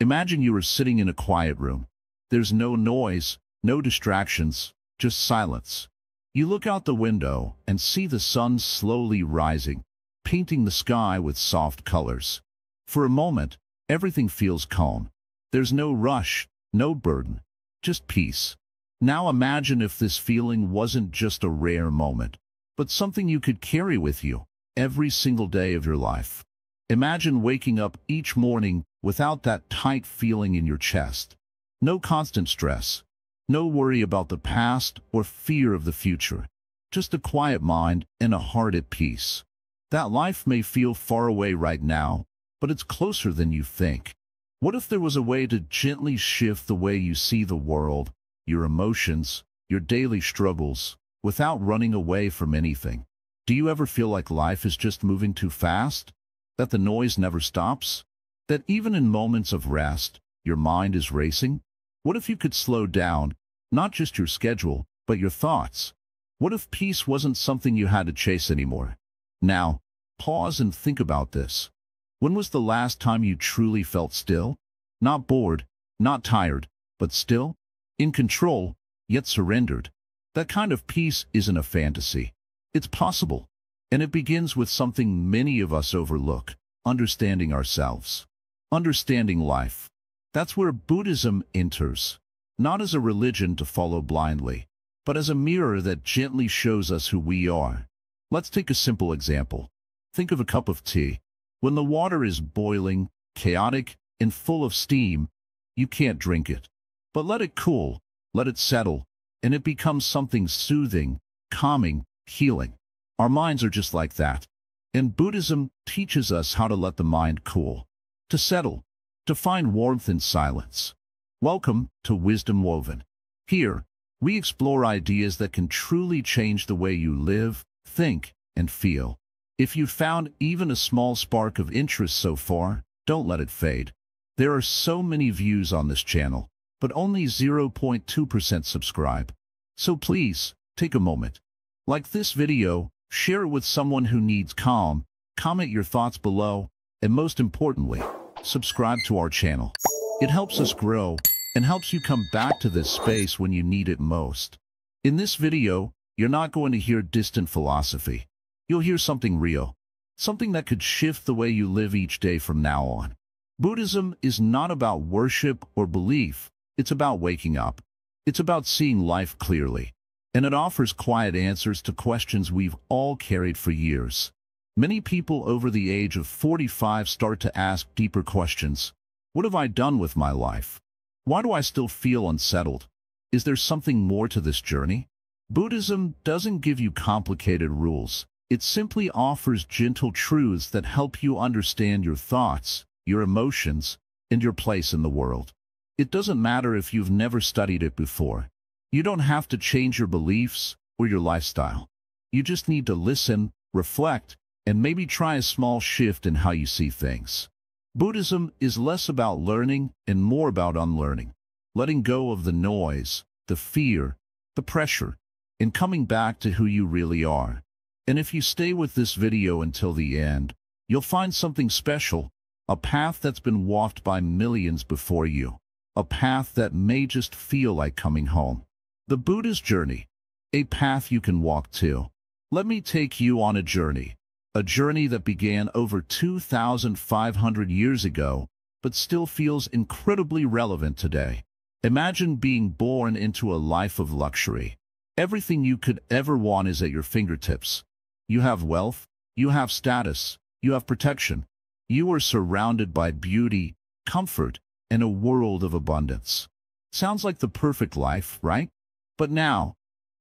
Imagine you are sitting in a quiet room. There's no noise, no distractions, just silence. You look out the window and see the sun slowly rising, painting the sky with soft colors. For a moment, everything feels calm. There's no rush, no burden, just peace. Now imagine if this feeling wasn't just a rare moment, but something you could carry with you every single day of your life. Imagine waking up each morning without that tight feeling in your chest. No constant stress, no worry about the past or fear of the future. Just a quiet mind and a heart at peace. That life may feel far away right now, but it's closer than you think. What if there was a way to gently shift the way you see the world, your emotions, your daily struggles, without running away from anything? Do you ever feel like life is just moving too fast? That the noise never stops? That even in moments of rest, your mind is racing? What if you could slow down, not just your schedule, but your thoughts? What if peace wasn't something you had to chase anymore? Now, pause and think about this. When was the last time you truly felt still? Not bored, not tired, but still? In control, yet surrendered. That kind of peace isn't a fantasy. It's possible. And it begins with something many of us overlook: understanding ourselves. Understanding life. That's where Buddhism enters. Not as a religion to follow blindly, but as a mirror that gently shows us who we are. Let's take a simple example. Think of a cup of tea. When the water is boiling, chaotic, and full of steam, you can't drink it. But let it cool, let it settle, and it becomes something soothing, calming, healing. Our minds are just like that. And Buddhism teaches us how to let the mind cool, to settle, to find warmth in silence. Welcome to Wisdom Woven. Here, we explore ideas that can truly change the way you live, think, and feel. If you've found even a small spark of interest so far, don't let it fade. There are so many views on this channel, but only 0.2% subscribe. So please, take a moment. Like this video, share it with someone who needs calm, comment your thoughts below, and most importantly, subscribe to our channel. It helps us grow and helps you come back to this space when you need it most. In this video, you're not going to hear distant philosophy. You'll hear something real, something that could shift the way you live each day from now on. Buddhism is not about worship or belief. It's about waking up. It's about seeing life clearly. And it offers quiet answers to questions we've all carried for years. Many people over the age of 45 start to ask deeper questions. What have I done with my life? Why do I still feel unsettled? Is there something more to this journey? Buddhism doesn't give you complicated rules. It simply offers gentle truths that help you understand your thoughts, your emotions, and your place in the world. It doesn't matter if you've never studied it before. You don't have to change your beliefs or your lifestyle. You just need to listen, reflect, and maybe try a small shift in how you see things. Buddhism is less about learning and more about unlearning, letting go of the noise, the fear, the pressure, and coming back to who you really are. And if you stay with this video until the end, you'll find something special, a path that's been walked by millions before you, a path that may just feel like coming home. The Buddha's journey, a path you can walk too. Let me take you on a journey that began over 2,500 years ago, but still feels incredibly relevant today. Imagine being born into a life of luxury. Everything you could ever want is at your fingertips. You have wealth, you have status, you have protection. You are surrounded by beauty, comfort, and a world of abundance. Sounds like the perfect life, right? But now,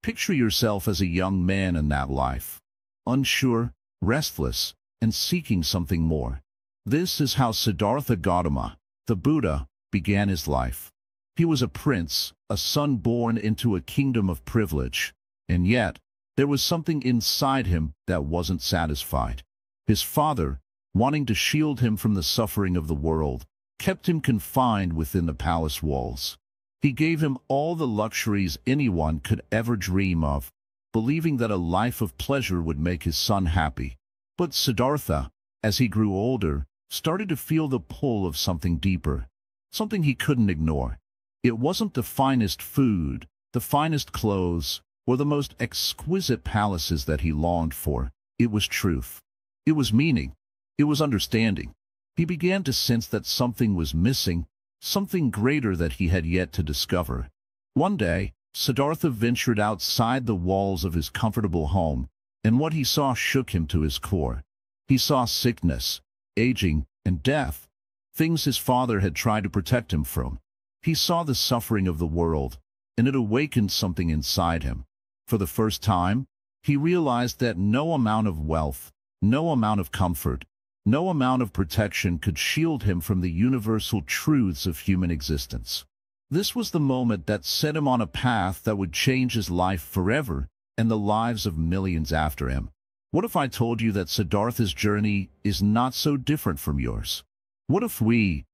picture yourself as a young man in that life, unsure, restless, and seeking something more. This is how Siddhartha Gautama, the Buddha, began his life. He was a prince, a son born into a kingdom of privilege, and yet, there was something inside him that wasn't satisfied. His father, wanting to shield him from the suffering of the world, kept him confined within the palace walls. He gave him all the luxuries anyone could ever dream of, believing that a life of pleasure would make his son happy. But Siddhartha, as he grew older, started to feel the pull of something deeper. something he couldn't ignore. It wasn't the finest food, the finest clothes, or the most exquisite palaces that he longed for. It was truth. It was meaning. It was understanding. He began to sense that something was missing, something greater that he had yet to discover. One day, Siddhartha ventured outside the walls of his comfortable home, and what he saw shook him to his core. He saw sickness, aging, and death, things his father had tried to protect him from. He saw the suffering of the world, and it awakened something inside him. For the first time, he realized that no amount of wealth, no amount of comfort, no amount of protection could shield him from the universal truths of human existence. This was the moment that set him on a path that would change his life forever and the lives of millions after him. What if I told you that Siddhartha's journey is not so different from yours? What if we,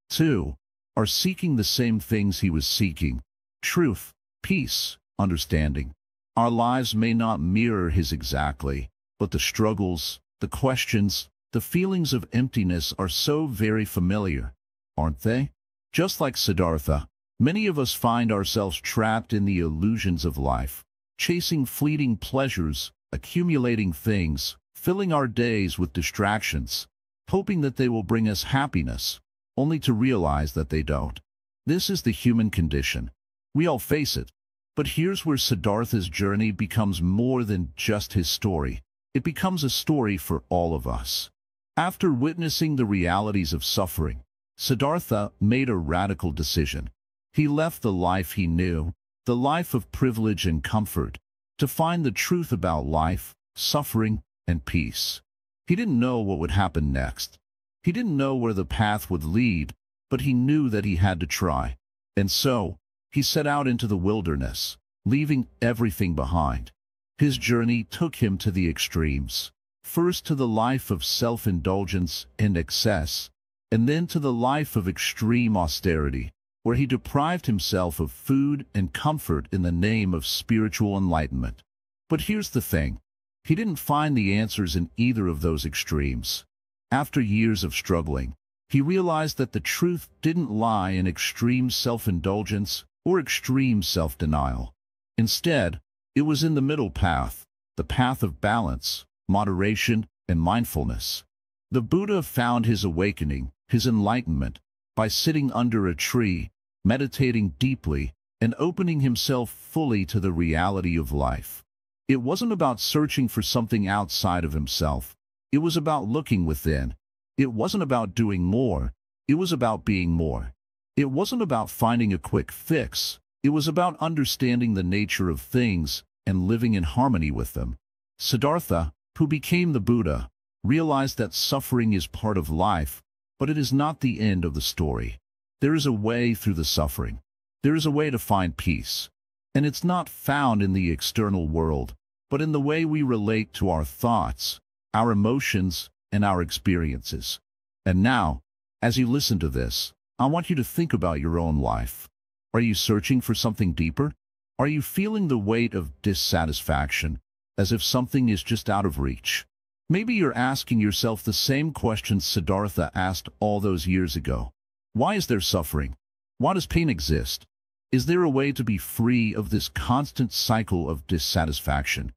too, are seeking the same things he was seeking? Truth, peace, understanding. Our lives may not mirror his exactly, but the struggles, the questions, the feelings of emptiness are so very familiar, aren't they? Just like Siddhartha, many of us find ourselves trapped in the illusions of life, chasing fleeting pleasures, accumulating things, filling our days with distractions, hoping that they will bring us happiness, only to realize that they don't. This is the human condition. We all face it. But here's where Siddhartha's journey becomes more than just his story. It becomes a story for all of us. After witnessing the realities of suffering, Siddhartha made a radical decision. He left the life he knew, the life of privilege and comfort, to find the truth about life, suffering, and peace. He didn't know what would happen next. He didn't know where the path would lead, but he knew that he had to try. And so, he set out into the wilderness, leaving everything behind. His journey took him to the extremes, first to the life of self-indulgence and excess, and then to the life of extreme austerity, where he deprived himself of food and comfort in the name of spiritual enlightenment. But here's the thing. He didn't find the answers in either of those extremes. After years of struggling, he realized that the truth didn't lie in extreme self-indulgence or extreme self-denial. Instead, it was in the middle path, the path of balance, moderation, and mindfulness. The Buddha found his awakening, his enlightenment, by sitting under a tree, meditating deeply, and opening himself fully to the reality of life. It wasn't about searching for something outside of himself. It was about looking within. It wasn't about doing more. It was about being more. It wasn't about finding a quick fix. It was about understanding the nature of things and living in harmony with them. Siddhartha, who became the Buddha, realized that suffering is part of life, but it is not the end of the story. There is a way through the suffering. There is a way to find peace. And it's not found in the external world, but in the way we relate to our thoughts, our emotions, and our experiences. And now, as you listen to this, I want you to think about your own life. Are you searching for something deeper? Are you feeling the weight of dissatisfaction, as if something is just out of reach? Maybe you're asking yourself the same questions Siddhartha asked all those years ago. Why is there suffering? Why does pain exist? Is there a way to be free of this constant cycle of dissatisfaction?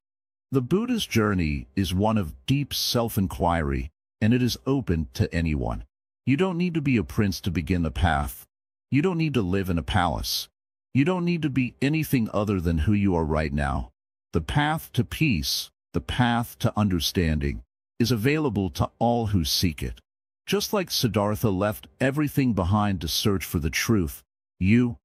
The Buddha's journey is one of deep self-inquiry, and it is open to anyone. You don't need to be a prince to begin the path. You don't need to live in a palace. You don't need to be anything other than who you are right now. The path to peace, the path to understanding, is available to all who seek it. Just like Siddhartha left everything behind to search for the truth, you,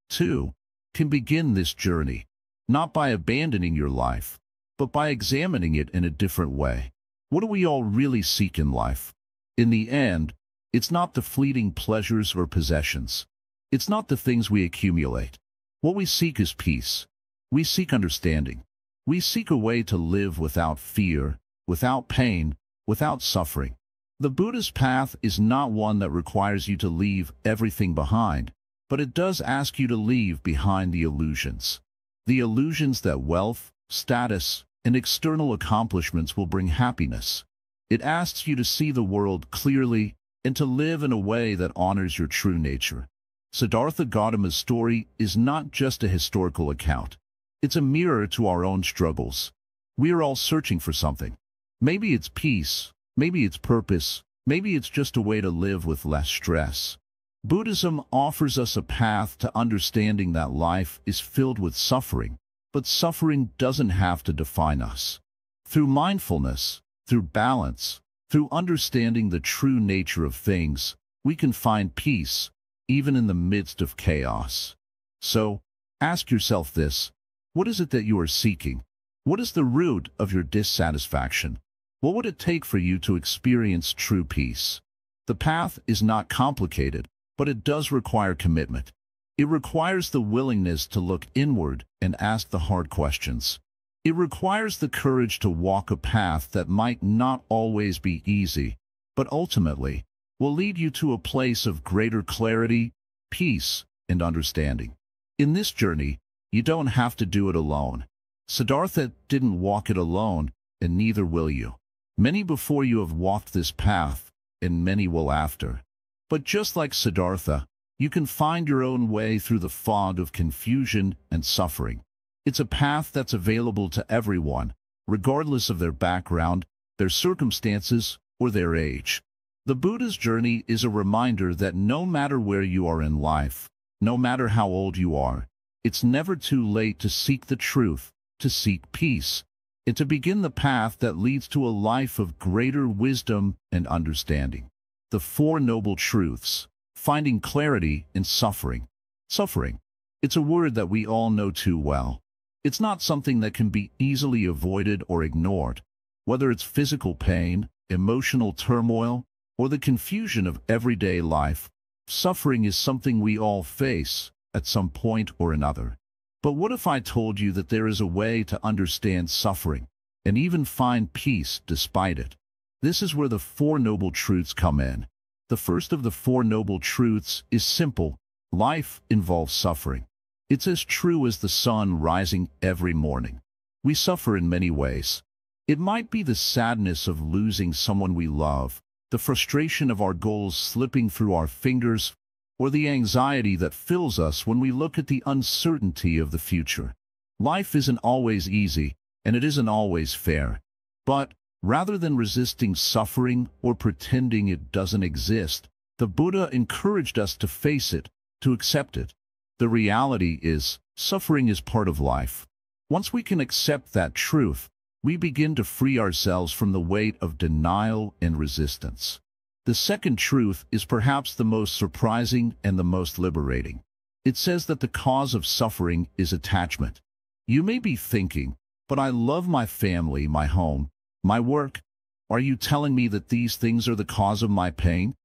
too, can begin this journey, not by abandoning your life, but by examining it in a different way. What do we all really seek in life? In the end, it's not the fleeting pleasures or possessions. It's not the things we accumulate. What we seek is peace. We seek understanding. We seek a way to live without fear, without pain, without suffering. The Buddha's path is not one that requires you to leave everything behind, but it does ask you to leave behind the illusions. The illusions that wealth, status, and external accomplishments will bring happiness. It asks you to see the world clearly, and to live in a way that honors your true nature. Siddhartha Gautama's story is not just a historical account. It's a mirror to our own struggles. We are all searching for something. Maybe it's peace, maybe it's purpose, maybe it's just a way to live with less stress. Buddhism offers us a path to understanding that life is filled with suffering, but suffering doesn't have to define us. Through mindfulness, through balance, through understanding the true nature of things, we can find peace, even in the midst of chaos. So, ask yourself this: what is it that you are seeking? What is the root of your dissatisfaction? What would it take for you to experience true peace? The path is not complicated, but it does require commitment. It requires the willingness to look inward and ask the hard questions. It requires the courage to walk a path that might not always be easy, but ultimately will lead you to a place of greater clarity, peace, and understanding. In this journey, you don't have to do it alone. Siddhartha didn't walk it alone, and neither will you. Many before you have walked this path, and many will after. But just like Siddhartha, you can find your own way through the fog of confusion and suffering. It's a path that's available to everyone, regardless of their background, their circumstances, or their age. The Buddha's journey is a reminder that no matter where you are in life, no matter how old you are, it's never too late to seek the truth, to seek peace, and to begin the path that leads to a life of greater wisdom and understanding. The Four Noble Truths: finding clarity in suffering. Suffering. It's a word that we all know too well. It's not something that can be easily avoided or ignored. Whether it's physical pain, emotional turmoil, or the confusion of everyday life, suffering is something we all face at some point or another. But what if I told you that there is a way to understand suffering and even find peace despite it? This is where the Four Noble Truths come in. The first of the Four Noble Truths is simple: life involves suffering. It's as true as the sun rising every morning. We suffer in many ways. It might be the sadness of losing someone we love, the frustration of our goals slipping through our fingers, or the anxiety that fills us when we look at the uncertainty of the future. Life isn't always easy, and it isn't always fair. But rather than resisting suffering or pretending it doesn't exist, the Buddha encouraged us to face it, to accept it. The reality is, suffering is part of life. Once we can accept that truth, we begin to free ourselves from the weight of denial and resistance. The second truth is perhaps the most surprising and the most liberating. It says that the cause of suffering is attachment. You may be thinking, but I love my family, my home, my work. Are you telling me that these things are the cause of my pain?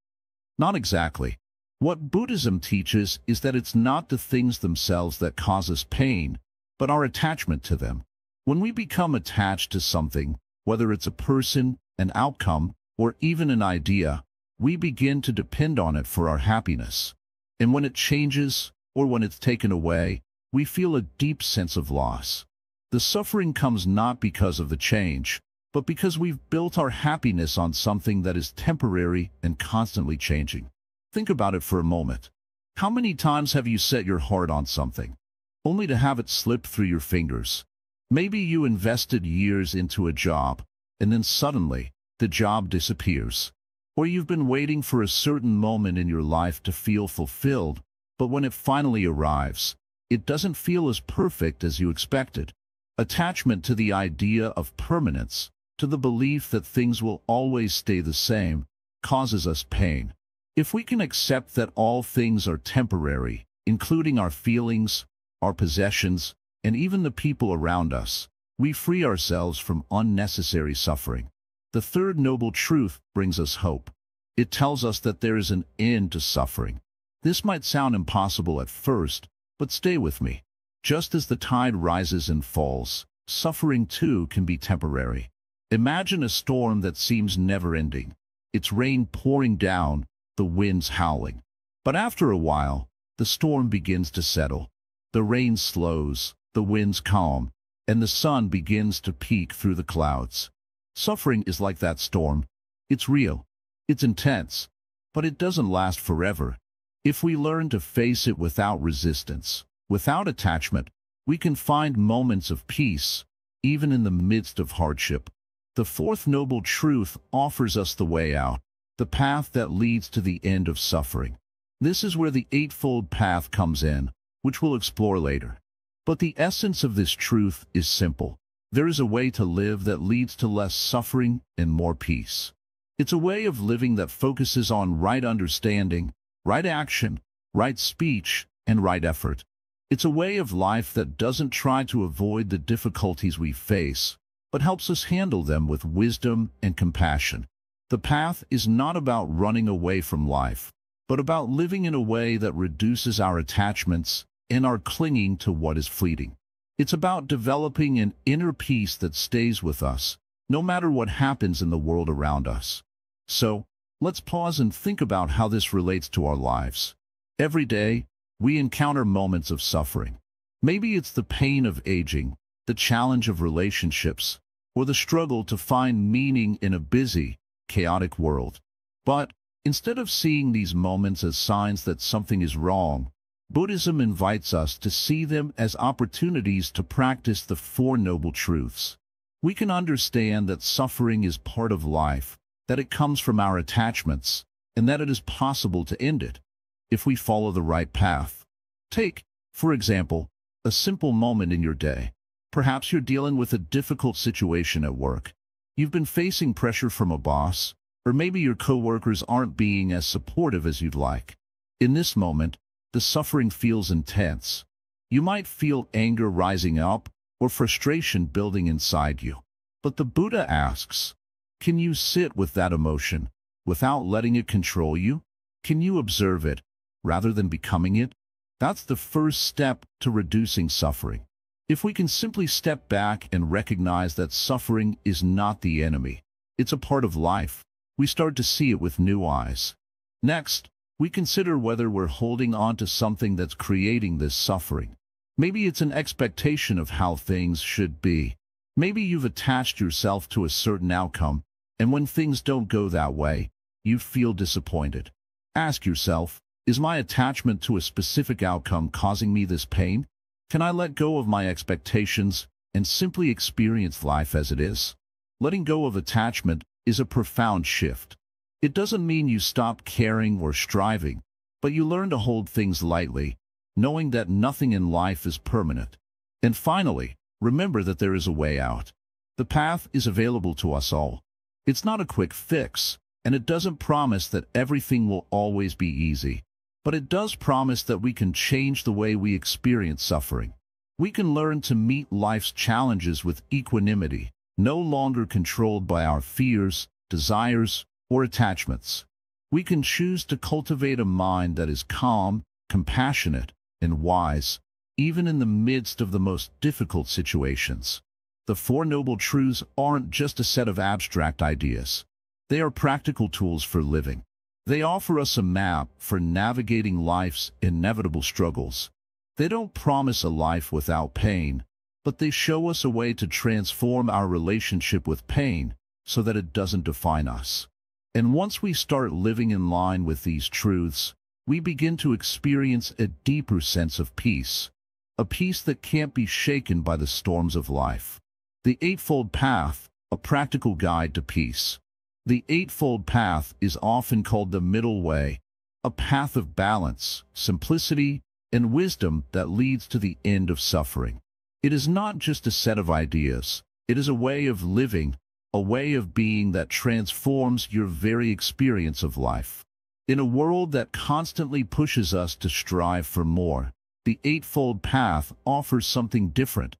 Not exactly. What Buddhism teaches is that it's not the things themselves that cause us pain, but our attachment to them. When we become attached to something, whether it's a person, an outcome, or even an idea, we begin to depend on it for our happiness. And when it changes, or when it's taken away, we feel a deep sense of loss. The suffering comes not because of the change, but because we've built our happiness on something that is temporary and constantly changing. Think about it for a moment. How many times have you set your heart on something, only to have it slip through your fingers? Maybe you invested years into a job, and then suddenly, the job disappears. Or you've been waiting for a certain moment in your life to feel fulfilled, but when it finally arrives, it doesn't feel as perfect as you expected. Attachment to the idea of permanence, to the belief that things will always stay the same, causes us pain. If we can accept that all things are temporary, including our feelings, our possessions, and even the people around us, we free ourselves from unnecessary suffering. The third noble truth brings us hope. It tells us that there is an end to suffering. This might sound impossible at first, but stay with me. Just as the tide rises and falls, suffering too can be temporary. Imagine a storm that seems never-ending. It's rain pouring down, the winds howling. But after a while, the storm begins to settle. The rain slows, the winds calm, and the sun begins to peek through the clouds. Suffering is like that storm. It's real. It's intense. but it doesn't last forever. If we learn to face it without resistance, without attachment, we can find moments of peace, even in the midst of hardship. The fourth noble truth offers us the way out, the path that leads to the end of suffering. This is where the Eightfold Path comes in, which we'll explore later. But the essence of this truth is simple. There is a way to live that leads to less suffering and more peace. It's a way of living that focuses on right understanding, right action, right speech, and right effort. It's a way of life that doesn't try to avoid the difficulties we face, but helps us handle them with wisdom and compassion. The path is not about running away from life, but about living in a way that reduces our attachments and our clinging to what is fleeting. It's about developing an inner peace that stays with us, no matter what happens in the world around us. So, let's pause and think about how this relates to our lives. Every day, we encounter moments of suffering. Maybe it's the pain of aging, the challenge of relationships, or the struggle to find meaning in a busy, chaotic world. But instead of seeing these moments as signs that something is wrong, Buddhism invites us to see them as opportunities to practice the Four Noble Truths. We can understand that suffering is part of life, that it comes from our attachments, and that it is possible to end it, if we follow the right path. Take, for example, a simple moment in your day. Perhaps you're dealing with a difficult situation at work. You've been facing pressure from a boss, or maybe your coworkers aren't being as supportive as you'd like. In this moment, the suffering feels intense. You might feel anger rising up or frustration building inside you. But the Buddha asks, can you sit with that emotion without letting it control you? Can you observe it rather than becoming it? That's the first step to reducing suffering. If we can simply step back and recognize that suffering is not the enemy, it's a part of life, we start to see it with new eyes. Next, we consider whether we're holding on to something that's creating this suffering. Maybe it's an expectation of how things should be. Maybe you've attached yourself to a certain outcome, and when things don't go that way, you feel disappointed. Ask yourself, is my attachment to a specific outcome causing me this pain? Can I let go of my expectations and simply experience life as it is? Letting go of attachment is a profound shift. It doesn't mean you stop caring or striving, but you learn to hold things lightly, knowing that nothing in life is permanent. And finally, remember that there is a way out. The path is available to us all. It's not a quick fix, and it doesn't promise that everything will always be easy. But it does promise that we can change the way we experience suffering. We can learn to meet life's challenges with equanimity, no longer controlled by our fears, desires, or attachments. We can choose to cultivate a mind that is calm, compassionate, and wise, even in the midst of the most difficult situations. The Four Noble Truths aren't just a set of abstract ideas. They are practical tools for living. They offer us a map for navigating life's inevitable struggles. They don't promise a life without pain, but they show us a way to transform our relationship with pain so that it doesn't define us. And once we start living in line with these truths, we begin to experience a deeper sense of peace, a peace that can't be shaken by the storms of life. The Eightfold Path, a practical guide to peace. The Eightfold Path is often called the middle way, a path of balance, simplicity, and wisdom that leads to the end of suffering. It is not just a set of ideas. It is a way of living, a way of being that transforms your very experience of life. In a world that constantly pushes us to strive for more, the Eightfold Path offers something different: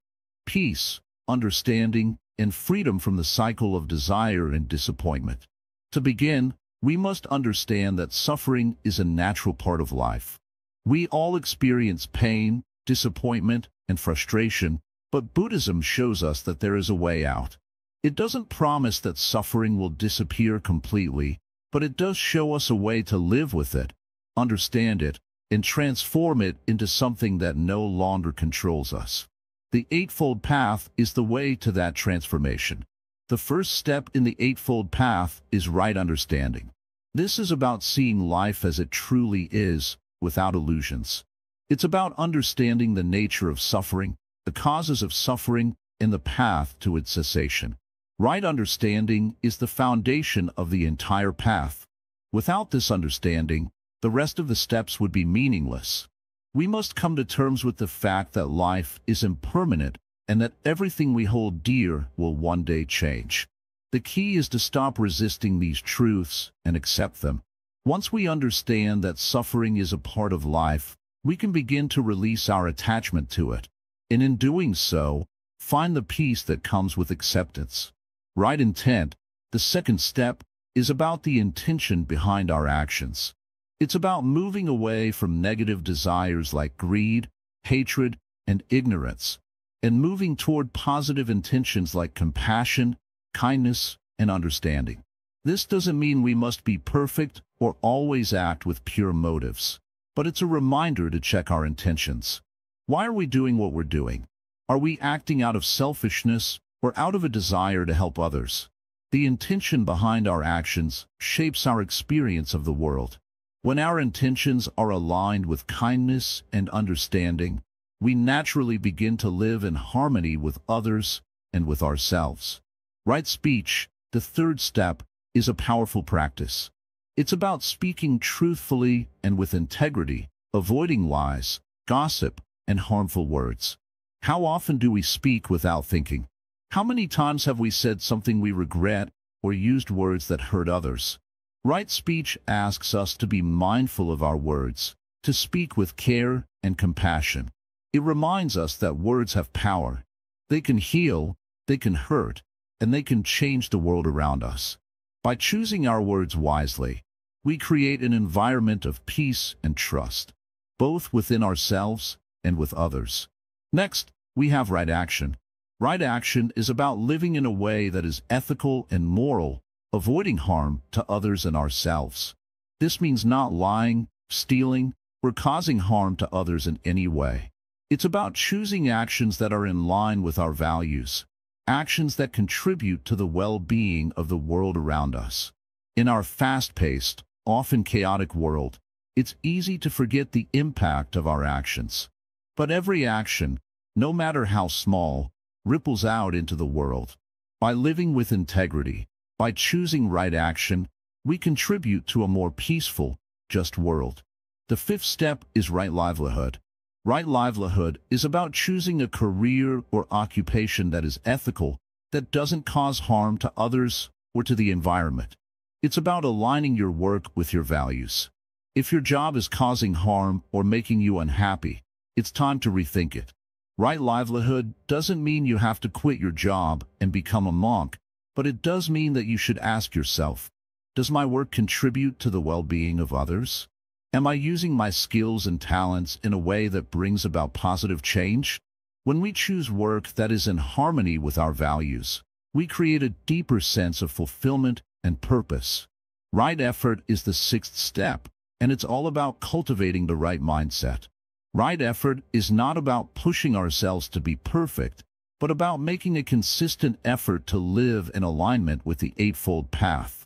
peace, understanding, and freedom from the cycle of desire and disappointment. To begin, we must understand that suffering is a natural part of life. We all experience pain, disappointment, and frustration, but Buddhism shows us that there is a way out. It doesn't promise that suffering will disappear completely, but it does show us a way to live with it, understand it, and transform it into something that no longer controls us. The Eightfold Path is the way to that transformation. The first step in the Eightfold Path is right understanding. This is about seeing life as it truly is, without illusions. It's about understanding the nature of suffering, the causes of suffering, and the path to its cessation. Right understanding is the foundation of the entire path. Without this understanding, the rest of the steps would be meaningless. We must come to terms with the fact that life is impermanent and that everything we hold dear will one day change. The key is to stop resisting these truths and accept them. Once we understand that suffering is a part of life, we can begin to release our attachment to it, and in doing so, find the peace that comes with acceptance. Right intent, the second step, is about the intention behind our actions. It's about moving away from negative desires like greed, hatred, and ignorance, and moving toward positive intentions like compassion, kindness, and understanding. This doesn't mean we must be perfect or always act with pure motives, but it's a reminder to check our intentions. Why are we doing what we're doing? Are we acting out of selfishness or out of a desire to help others? The intention behind our actions shapes our experience of the world. When our intentions are aligned with kindness and understanding, we naturally begin to live in harmony with others and with ourselves. Right speech, the third step, is a powerful practice. It's about speaking truthfully and with integrity, avoiding lies, gossip, and harmful words. How often do we speak without thinking? How many times have we said something we regret or used words that hurt others? Right speech asks us to be mindful of our words, to speak with care and compassion. It reminds us that words have power. They can heal, they can hurt, and they can change the world around us. By choosing our words wisely, we create an environment of peace and trust, both within ourselves and with others. Next, we have right action. Right action is about living in a way that is ethical and moral, avoiding harm to others and ourselves. This means not lying, stealing, or causing harm to others in any way. It's about choosing actions that are in line with our values, actions that contribute to the well-being of the world around us. In our fast-paced, often chaotic world, it's easy to forget the impact of our actions. But every action, no matter how small, ripples out into the world. By living with integrity, by choosing right action, we contribute to a more peaceful, just world. The fifth step is right livelihood. Right livelihood is about choosing a career or occupation that is ethical, that doesn't cause harm to others or to the environment. It's about aligning your work with your values. If your job is causing harm or making you unhappy, it's time to rethink it. Right livelihood doesn't mean you have to quit your job and become a monk, but it does mean that you should ask yourself, does my work contribute to the well-being of others? Am I using my skills and talents in a way that brings about positive change? When we choose work that is in harmony with our values, we create a deeper sense of fulfillment and purpose. Right effort is the sixth step, and it's all about cultivating the right mindset. Right effort is not about pushing ourselves to be perfect, but about making a consistent effort to live in alignment with the Eightfold Path.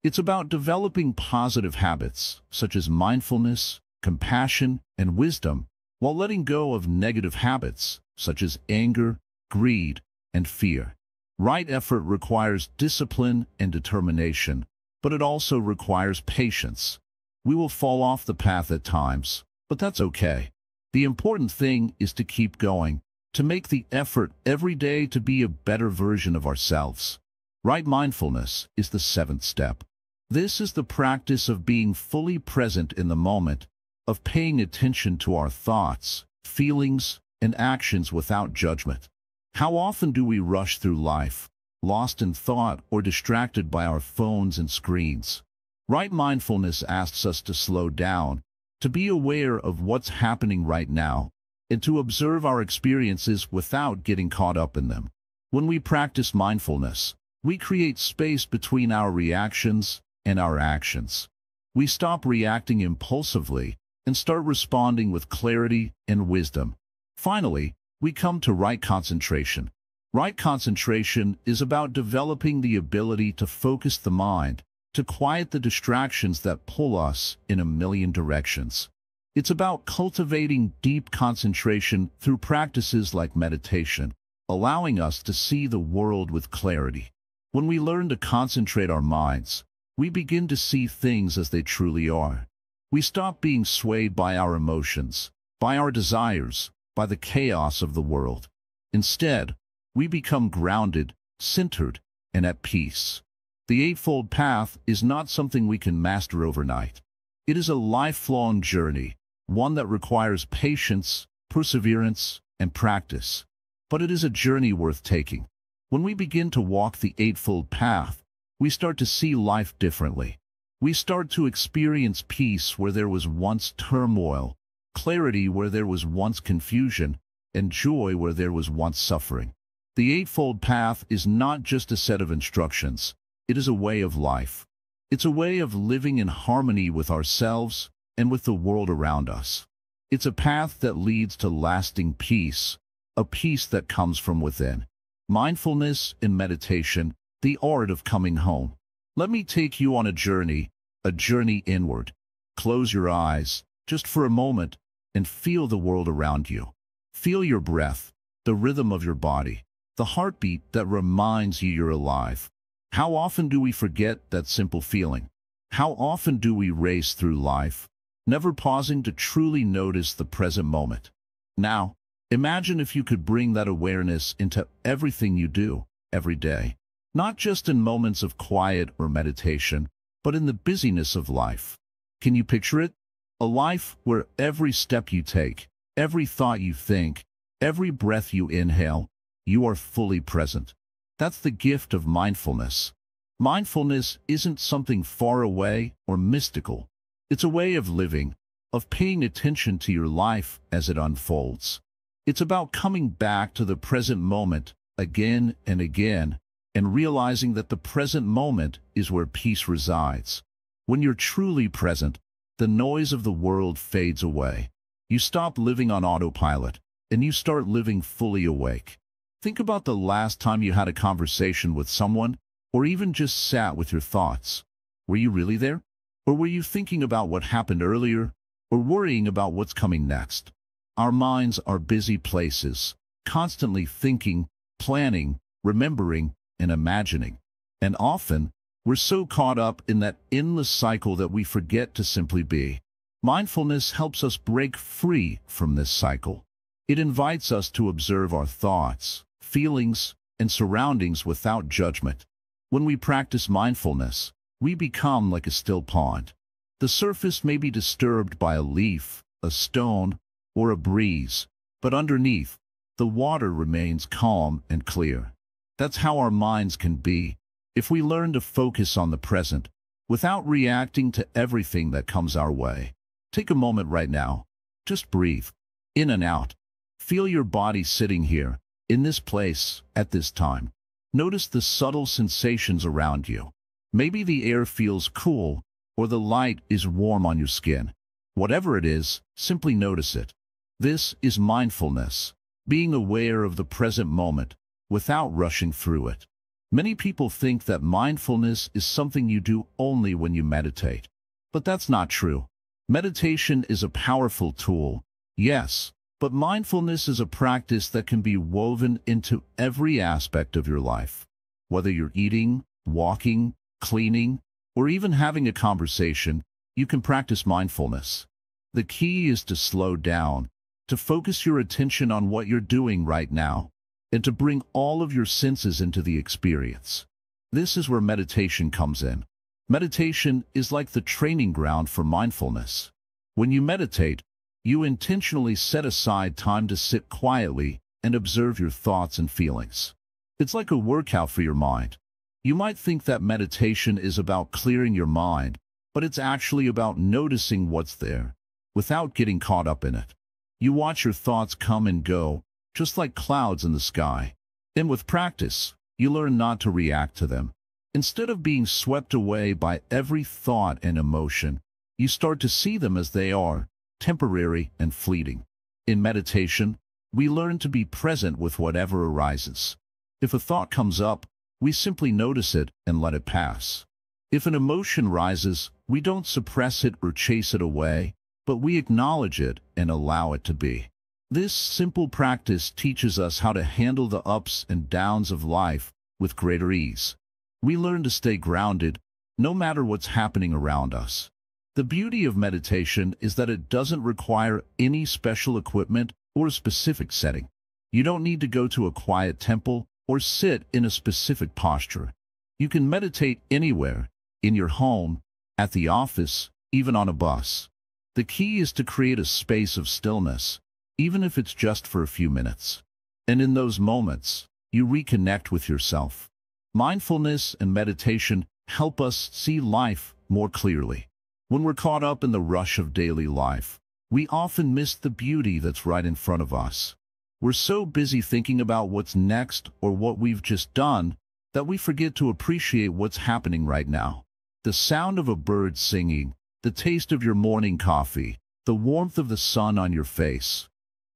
It's about developing positive habits, such as mindfulness, compassion, and wisdom, while letting go of negative habits, such as anger, greed, and fear. Right effort requires discipline and determination, but it also requires patience. We will fall off the path at times, but that's okay. The important thing is to keep going, to make the effort every day to be a better version of ourselves. Right mindfulness is the seventh step. This is the practice of being fully present in the moment, of paying attention to our thoughts, feelings, and actions without judgment. How often do we rush through life, lost in thought or distracted by our phones and screens? Right mindfulness asks us to slow down, to be aware of what's happening right now, and to observe our experiences without getting caught up in them. When we practice mindfulness, we create space between our reactions and our actions. We stop reacting impulsively and start responding with clarity and wisdom. Finally, we come to right concentration. Right concentration is about developing the ability to focus the mind, to quiet the distractions that pull us in a million directions. It's about cultivating deep concentration through practices like meditation, allowing us to see the world with clarity. When we learn to concentrate our minds, we begin to see things as they truly are. We stop being swayed by our emotions, by our desires, by the chaos of the world. Instead, we become grounded, centered, and at peace. The Eightfold Path is not something we can master overnight. It is a lifelong journey, one that requires patience, perseverance, and practice. But it is a journey worth taking. When we begin to walk the Eightfold Path, we start to see life differently. We start to experience peace where there was once turmoil, clarity where there was once confusion, and joy where there was once suffering. The Eightfold Path is not just a set of instructions. It is a way of life. It's a way of living in harmony with ourselves and with the world around us. It's a path that leads to lasting peace, a peace that comes from within. Mindfulness and meditation, the art of coming home. Let me take you on a journey inward. Close your eyes, just for a moment, and feel the world around you. Feel your breath, the rhythm of your body, the heartbeat that reminds you you're alive. How often do we forget that simple feeling? How often do we race through life, never pausing to truly notice the present moment? Now, imagine if you could bring that awareness into everything you do, every day. Not just in moments of quiet or meditation, but in the busyness of life. Can you picture it? A life where every step you take, every thought you think, every breath you inhale, you are fully present. That's the gift of mindfulness. Mindfulness isn't something far away or mystical. It's a way of living, of paying attention to your life as it unfolds. It's about coming back to the present moment again and again, and realizing that the present moment is where peace resides. When you're truly present, the noise of the world fades away. You stop living on autopilot, and you start living fully awake. Think about the last time you had a conversation with someone, or even just sat with your thoughts. Were you really there? Or were you thinking about what happened earlier, or worrying about what's coming next? Our minds are busy places, constantly thinking, planning, remembering, and imagining. And often, we're so caught up in that endless cycle that we forget to simply be. Mindfulness helps us break free from this cycle. It invites us to observe our thoughts, feelings, and surroundings without judgment. When we practice mindfulness, we become like a still pond. The surface may be disturbed by a leaf, a stone, or a breeze, but underneath, the water remains calm and clear. That's how our minds can be, if we learn to focus on the present, without reacting to everything that comes our way. Take a moment right now. Just breathe, in and out. Feel your body sitting here, in this place, at this time. Notice the subtle sensations around you. Maybe the air feels cool, or the light is warm on your skin. Whatever it is, simply notice it. This is mindfulness, being aware of the present moment, without rushing through it. Many people think that mindfulness is something you do only when you meditate. But that's not true. Meditation is a powerful tool, yes, but mindfulness is a practice that can be woven into every aspect of your life. Whether you're eating, walking, cleaning, or even having a conversation, you can practice mindfulness. The key is to slow down, to focus your attention on what you're doing right now, and to bring all of your senses into the experience. This is where meditation comes in. Meditation is like the training ground for mindfulness. When you meditate, you intentionally set aside time to sit quietly and observe your thoughts and feelings. It's like a workout for your mind. You might think that meditation is about clearing your mind, but it's actually about noticing what's there, without getting caught up in it. You watch your thoughts come and go, just like clouds in the sky. And with practice, you learn not to react to them. Instead of being swept away by every thought and emotion, you start to see them as they are, temporary and fleeting. In meditation, we learn to be present with whatever arises. If a thought comes up, we simply notice it and let it pass. If an emotion rises, we don't suppress it or chase it away, but we acknowledge it and allow it to be. This simple practice teaches us how to handle the ups and downs of life with greater ease. We learn to stay grounded, no matter what's happening around us. The beauty of meditation is that it doesn't require any special equipment or a specific setting. You don't need to go to a quiet temple or sit in a specific posture. You can meditate anywhere, in your home, at the office, even on a bus. The key is to create a space of stillness, even if it's just for a few minutes. And in those moments, you reconnect with yourself. Mindfulness and meditation help us see life more clearly. When we're caught up in the rush of daily life, we often miss the beauty that's right in front of us. We're so busy thinking about what's next or what we've just done that we forget to appreciate what's happening right now. The sound of a bird singing, the taste of your morning coffee, the warmth of the sun on your face.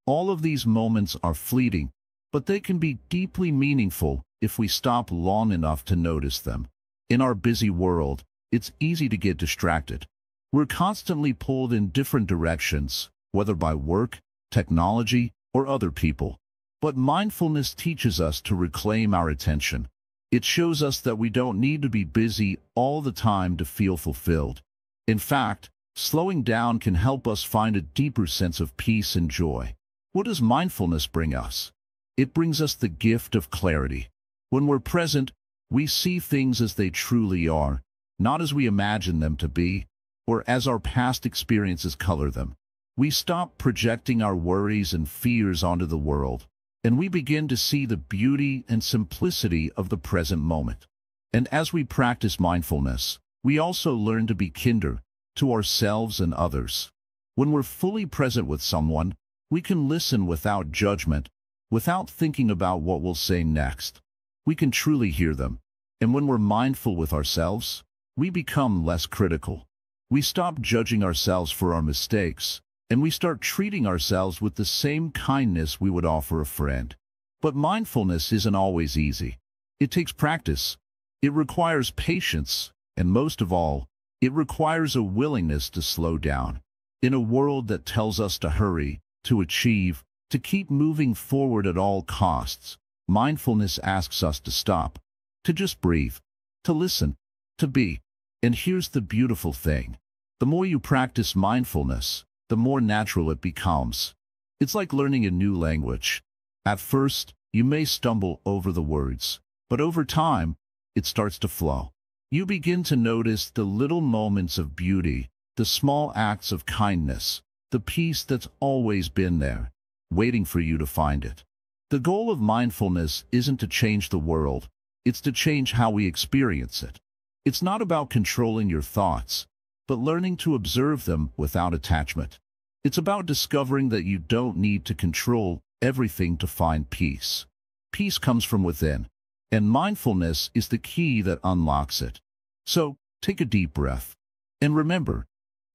All of these moments are fleeting, but they can be deeply meaningful if we stop long enough to notice them. In our busy world, it's easy to get distracted. We're constantly pulled in different directions, whether by work, technology, or other people. But mindfulness teaches us to reclaim our attention. It shows us that we don't need to be busy all the time to feel fulfilled. In fact, slowing down can help us find a deeper sense of peace and joy. What does mindfulness bring us? It brings us the gift of clarity. When we're present, we see things as they truly are, not as we imagine them to be, or as our past experiences color them. We stop projecting our worries and fears onto the world, and we begin to see the beauty and simplicity of the present moment. And as we practice mindfulness, we also learn to be kinder to ourselves and others. When we're fully present with someone, we can listen without judgment, without thinking about what we'll say next. We can truly hear them. And when we're mindful with ourselves, we become less critical. We stop judging ourselves for our mistakes, and we start treating ourselves with the same kindness we would offer a friend. But mindfulness isn't always easy. It takes practice. It requires patience, and most of all, it requires a willingness to slow down. In a world that tells us to hurry, to achieve, to keep moving forward at all costs, mindfulness asks us to stop, to just breathe, to listen, to be. And here's the beautiful thing. The more you practice mindfulness, the more natural it becomes. It's like learning a new language. At first, you may stumble over the words, but over time, it starts to flow. You begin to notice the little moments of beauty, the small acts of kindness, the peace that's always been there, waiting for you to find it. The goal of mindfulness isn't to change the world, it's to change how we experience it. It's not about controlling your thoughts, but learning to observe them without attachment. It's about discovering that you don't need to control everything to find peace. Peace comes from within, and mindfulness is the key that unlocks it. So, take a deep breath. And remember,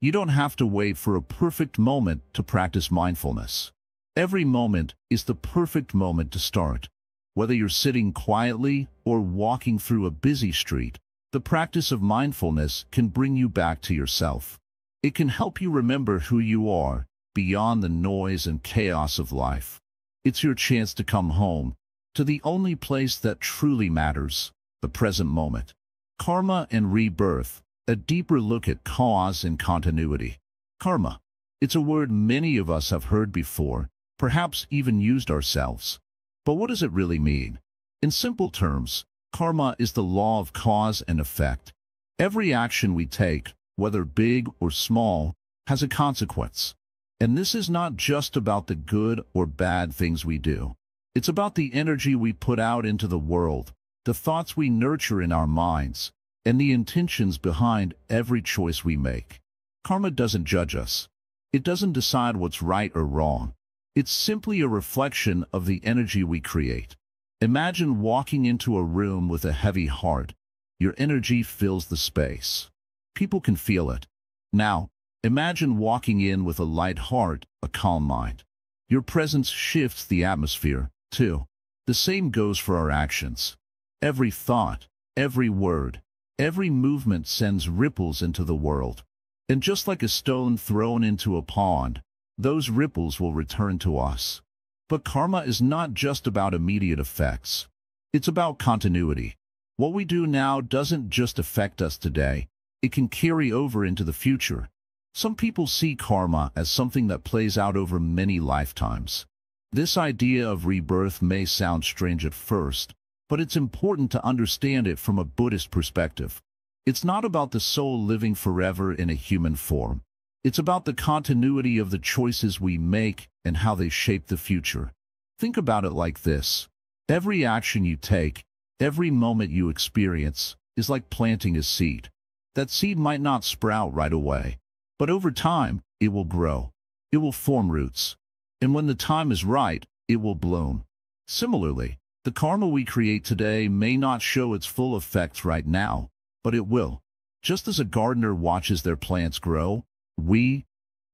you don't have to wait for a perfect moment to practice mindfulness. Every moment is the perfect moment to start. Whether you're sitting quietly or walking through a busy street, the practice of mindfulness can bring you back to yourself. It can help you remember who you are beyond the noise and chaos of life. It's your chance to come home, to the only place that truly matters, the present moment. Karma and rebirth, a deeper look at cause and continuity. Karma. It's a word many of us have heard before, perhaps even used ourselves. But what does it really mean? In simple terms, karma is the law of cause and effect. Every action we take, whether big or small, has a consequence. And this is not just about the good or bad things we do. It's about the energy we put out into the world, the thoughts we nurture in our minds, and the intentions behind every choice we make. Karma doesn't judge us. It doesn't decide what's right or wrong. It's simply a reflection of the energy we create. Imagine walking into a room with a heavy heart. Your energy fills the space. People can feel it. Now, imagine walking in with a light heart, a calm mind. Your presence shifts the atmosphere, too. The same goes for our actions. Every thought, every word, Every movement sends ripples into the world. And just like a stone thrown into a pond, those ripples will return to us. But karma is not just about immediate effects. It's about continuity. What we do now doesn't just affect us today. It can carry over into the future. Some people see karma as something that plays out over many lifetimes. This idea of rebirth may sound strange at first, but it's important to understand it from a Buddhist perspective. It's not about the soul living forever in a human form. It's about the continuity of the choices we make and how they shape the future. Think about it like this. Every action you take, every moment you experience, is like planting a seed. That seed might not sprout right away, but over time, it will grow. It will form roots. And when the time is right, it will bloom. Similarly, the karma we create today may not show its full effects right now, but it will. Just as a gardener watches their plants grow, we,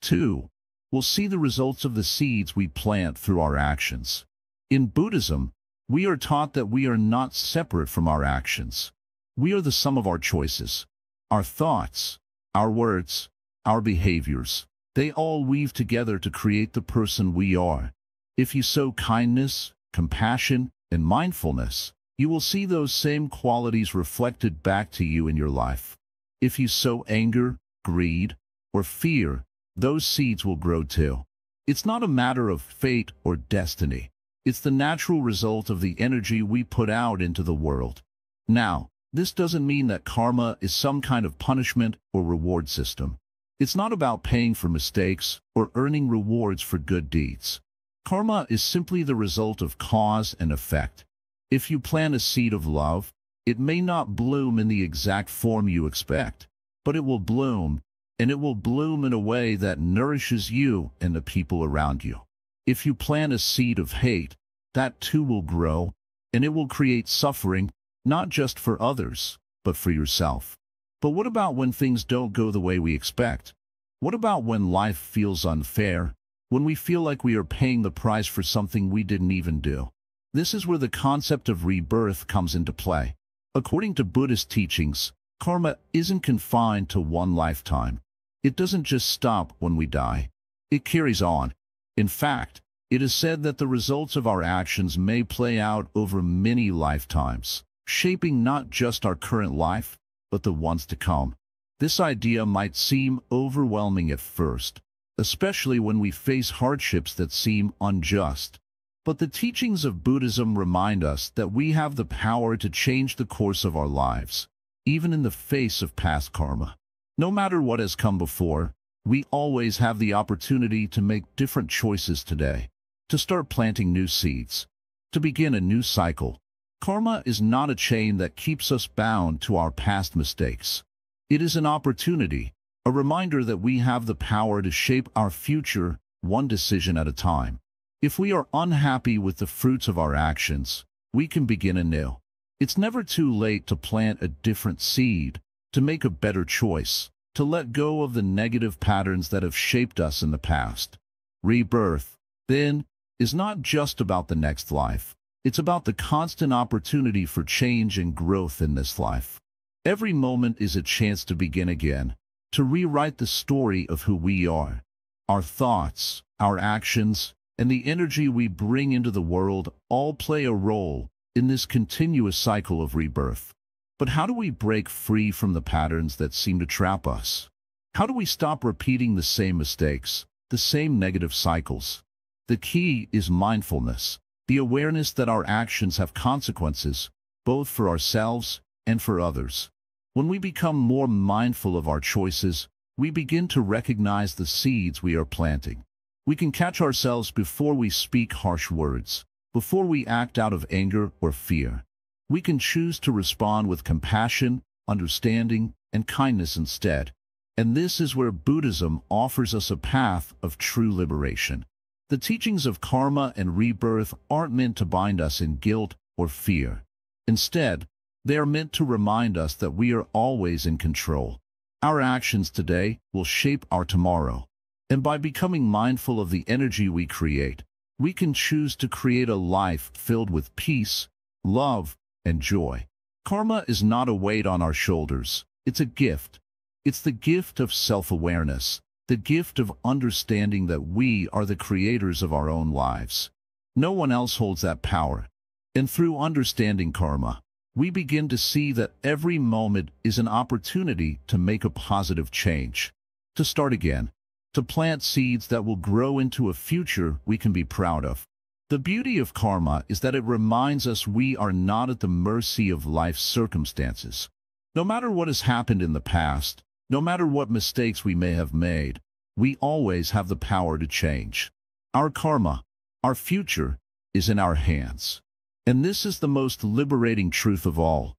too, will see the results of the seeds we plant through our actions. In Buddhism, we are taught that we are not separate from our actions. We are the sum of our choices. Our thoughts, our words, our behaviors, they all weave together to create the person we are. If you sow kindness, compassion, and mindfulness, you will see those same qualities reflected back to you in your life. If you sow anger, greed, or fear, those seeds will grow too. It's not a matter of fate or destiny. It's the natural result of the energy we put out into the world. Now, this doesn't mean that karma is some kind of punishment or reward system. It's not about paying for mistakes or earning rewards for good deeds. Karma is simply the result of cause and effect. If you plant a seed of love, it may not bloom in the exact form you expect, but it will bloom, and it will bloom in a way that nourishes you and the people around you. If you plant a seed of hate, that too will grow, and it will create suffering, not just for others, but for yourself. But what about when things don't go the way we expect? What about when life feels unfair, when we feel like we are paying the price for something we didn't even do? This is where the concept of rebirth comes into play. According to Buddhist teachings, karma isn't confined to one lifetime. It doesn't just stop when we die. It carries on. In fact, it is said that the results of our actions may play out over many lifetimes, shaping not just our current life, but the ones to come. This idea might seem overwhelming at first, especially when we face hardships that seem unjust. But the teachings of Buddhism remind us that we have the power to change the course of our lives, even in the face of past karma. No matter what has come before, we always have the opportunity to make different choices today, to start planting new seeds, to begin a new cycle. Karma is not a chain that keeps us bound to our past mistakes. It is an opportunity, a reminder that we have the power to shape our future one decision at a time. If we are unhappy with the fruits of our actions, we can begin anew. It's never too late to plant a different seed, to make a better choice, to let go of the negative patterns that have shaped us in the past. Rebirth, then, is not just about the next life. It's about the constant opportunity for change and growth in this life. Every moment is a chance to begin again, to rewrite the story of who we are. Our thoughts, our actions, and the energy we bring into the world all play a role in this continuous cycle of rebirth. But how do we break free from the patterns that seem to trap us? How do we stop repeating the same mistakes, the same negative cycles? The key is mindfulness, the awareness that our actions have consequences, both for ourselves and for others. When we become more mindful of our choices, we begin to recognize the seeds we are planting. We can catch ourselves before we speak harsh words, before we act out of anger or fear. We can choose to respond with compassion, understanding, and kindness instead. And this is where Buddhism offers us a path of true liberation. The teachings of karma and rebirth aren't meant to bind us in guilt or fear. Instead, they are meant to remind us that we are always in control. Our actions today will shape our tomorrow. And by becoming mindful of the energy we create, we can choose to create a life filled with peace, love, and joy. Karma is not a weight on our shoulders. It's a gift. It's the gift of self-awareness, the gift of understanding that we are the creators of our own lives. No one else holds that power. And through understanding karma, we begin to see that every moment is an opportunity to make a positive change, to start again, to plant seeds that will grow into a future we can be proud of. The beauty of karma is that it reminds us we are not at the mercy of life's circumstances. No matter what has happened in the past, no matter what mistakes we may have made, we always have the power to change. Our karma, our future, is in our hands. And this is the most liberating truth of all.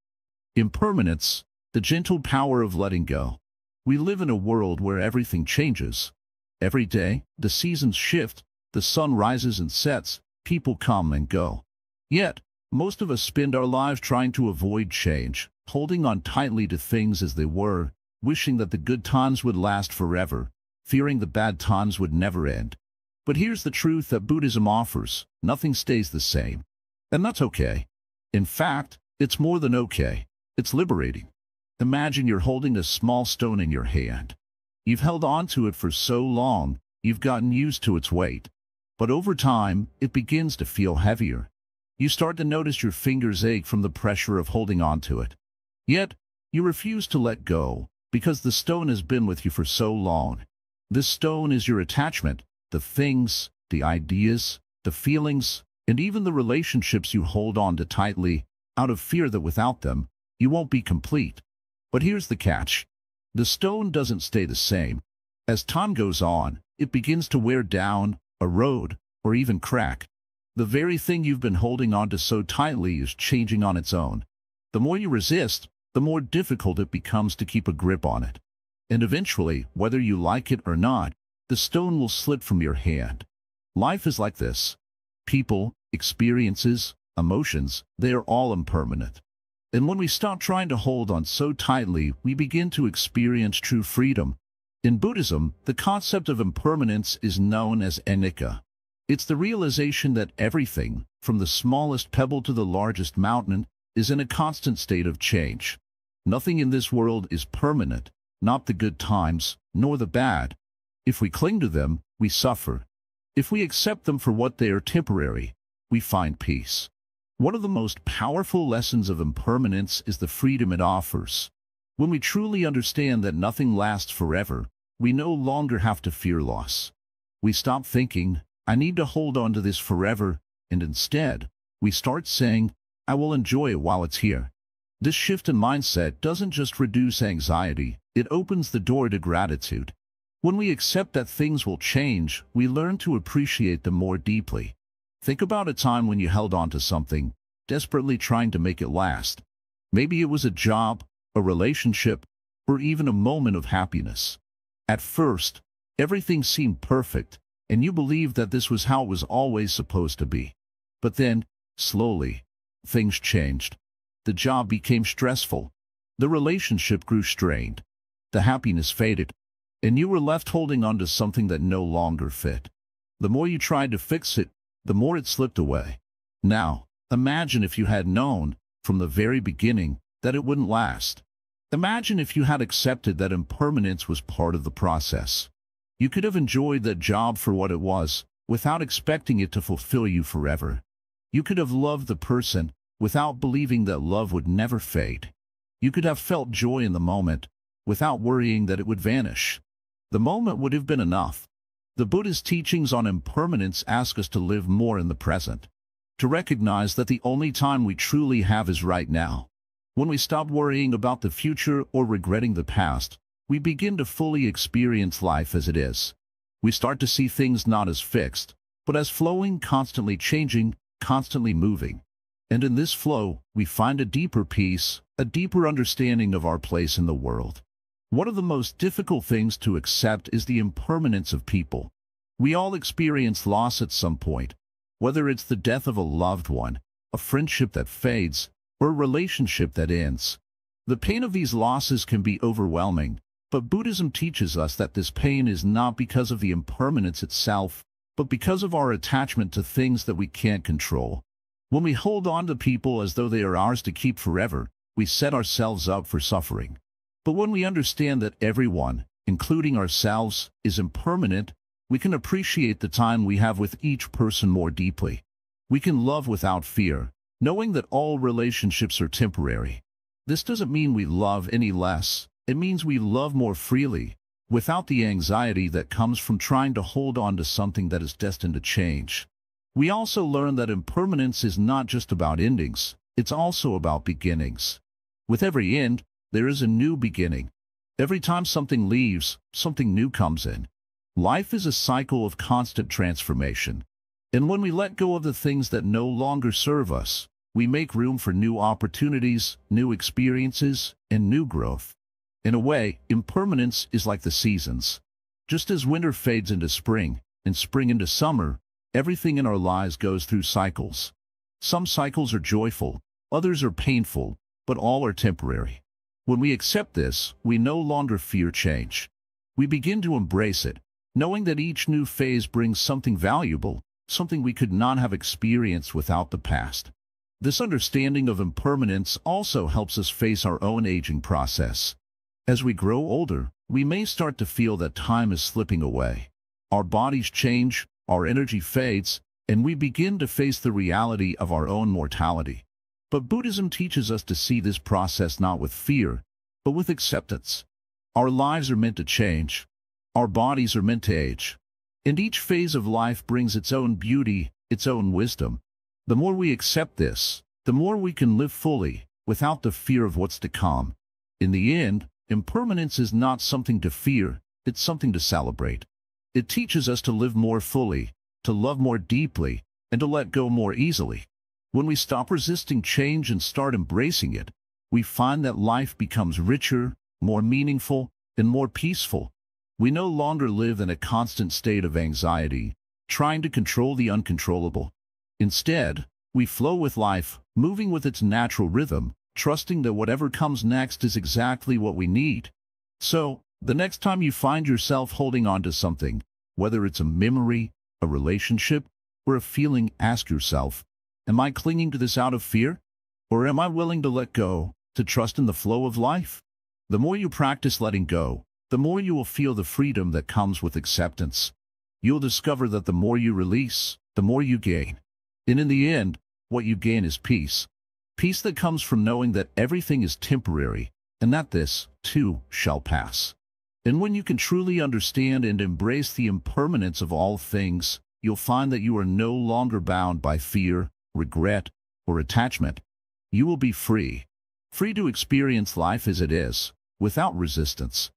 Impermanence, the gentle power of letting go. We live in a world where everything changes. Every day, the seasons shift, the sun rises and sets, people come and go. Yet, most of us spend our lives trying to avoid change, holding on tightly to things as they were, wishing that the good times would last forever, fearing the bad times would never end. But here's the truth that Buddhism offers: nothing stays the same. And that's okay. In fact, it's more than okay. It's liberating. Imagine you're holding a small stone in your hand. You've held on to it for so long, you've gotten used to its weight. But over time, it begins to feel heavier. You start to notice your fingers ache from the pressure of holding on to it. Yet, you refuse to let go, because the stone has been with you for so long. This stone is your attachment, the things, the ideas, the feelings, and even the relationships you hold on to tightly, out of fear that without them, you won't be complete. But here's the catch. The stone doesn't stay the same. As time goes on, it begins to wear down, erode, or even crack. The very thing you've been holding on to so tightly is changing on its own. The more you resist, the more difficult it becomes to keep a grip on it. And eventually, whether you like it or not, the stone will slip from your hand. Life is like this. People, experiences, emotions, they are all impermanent. And when we stop trying to hold on so tightly, we begin to experience true freedom. In Buddhism, the concept of impermanence is known as anicca. It's the realization that everything, from the smallest pebble to the largest mountain, is in a constant state of change. Nothing in this world is permanent, not the good times, nor the bad. If we cling to them, we suffer. If we accept them for what they are, temporary, we find peace. One of the most powerful lessons of impermanence is the freedom it offers. When we truly understand that nothing lasts forever, we no longer have to fear loss. We stop thinking, I need to hold on to this forever, and instead, we start saying, I will enjoy it while it's here. This shift in mindset doesn't just reduce anxiety, it opens the door to gratitude. When we accept that things will change, we learn to appreciate them more deeply. Think about a time when you held on to something, desperately trying to make it last. Maybe it was a job, a relationship, or even a moment of happiness. At first, everything seemed perfect, and you believed that this was how it was always supposed to be. But then, slowly, things changed. The job became stressful. The relationship grew strained. The happiness faded. And you were left holding on to something that no longer fit. The more you tried to fix it, the more it slipped away. Now, imagine if you had known, from the very beginning, that it wouldn't last. Imagine if you had accepted that impermanence was part of the process. You could have enjoyed that job for what it was, without expecting it to fulfill you forever. You could have loved the person, without believing that love would never fade. You could have felt joy in the moment, without worrying that it would vanish. The moment would have been enough. The Buddhist teachings on impermanence ask us to live more in the present, to recognize that the only time we truly have is right now. When we stop worrying about the future or regretting the past, we begin to fully experience life as it is. We start to see things not as fixed, but as flowing, constantly changing, constantly moving. And in this flow, we find a deeper peace, a deeper understanding of our place in the world. One of the most difficult things to accept is the impermanence of people. We all experience loss at some point, whether it's the death of a loved one, a friendship that fades, or a relationship that ends. The pain of these losses can be overwhelming, but Buddhism teaches us that this pain is not because of the impermanence itself, but because of our attachment to things that we can't control. When we hold on to people as though they are ours to keep forever, we set ourselves up for suffering. But when we understand that everyone, including ourselves, is impermanent, we can appreciate the time we have with each person more deeply. We can love without fear, knowing that all relationships are temporary. This doesn't mean we love any less. It means we love more freely, without the anxiety that comes from trying to hold on to something that is destined to change. We also learn that impermanence is not just about endings, it's also about beginnings. With every end, there is a new beginning. Every time something leaves, something new comes in. Life is a cycle of constant transformation. And when we let go of the things that no longer serve us, we make room for new opportunities, new experiences, and new growth. In a way, impermanence is like the seasons. Just as winter fades into spring, and spring into summer, everything in our lives goes through cycles. Some cycles are joyful, others are painful, but all are temporary. When we accept this, we no longer fear change. We begin to embrace it, knowing that each new phase brings something valuable, something we could not have experienced without the past. This understanding of impermanence also helps us face our own aging process. As we grow older, we may start to feel that time is slipping away. Our bodies change, our energy fades, and we begin to face the reality of our own mortality. But Buddhism teaches us to see this process not with fear, but with acceptance. Our lives are meant to change. Our bodies are meant to age. And each phase of life brings its own beauty, its own wisdom. The more we accept this, the more we can live fully, without the fear of what's to come. In the end, impermanence is not something to fear, it's something to celebrate. It teaches us to live more fully, to love more deeply, and to let go more easily. When we stop resisting change and start embracing it, we find that life becomes richer, more meaningful, and more peaceful. We no longer live in a constant state of anxiety, trying to control the uncontrollable. Instead, we flow with life, moving with its natural rhythm, trusting that whatever comes next is exactly what we need. So, the next time you find yourself holding on to something, whether it's a memory, a relationship, or a feeling, ask yourself, am I clinging to this out of fear? Or am I willing to let go, to trust in the flow of life? The more you practice letting go, the more you will feel the freedom that comes with acceptance. You'll discover that the more you release, the more you gain. And in the end, what you gain is peace. Peace that comes from knowing that everything is temporary, and that this, too, shall pass. And when you can truly understand and embrace the impermanence of all things, you'll find that you are no longer bound by fear, regret, or attachment. You will be free. Free to experience life as it is, without resistance.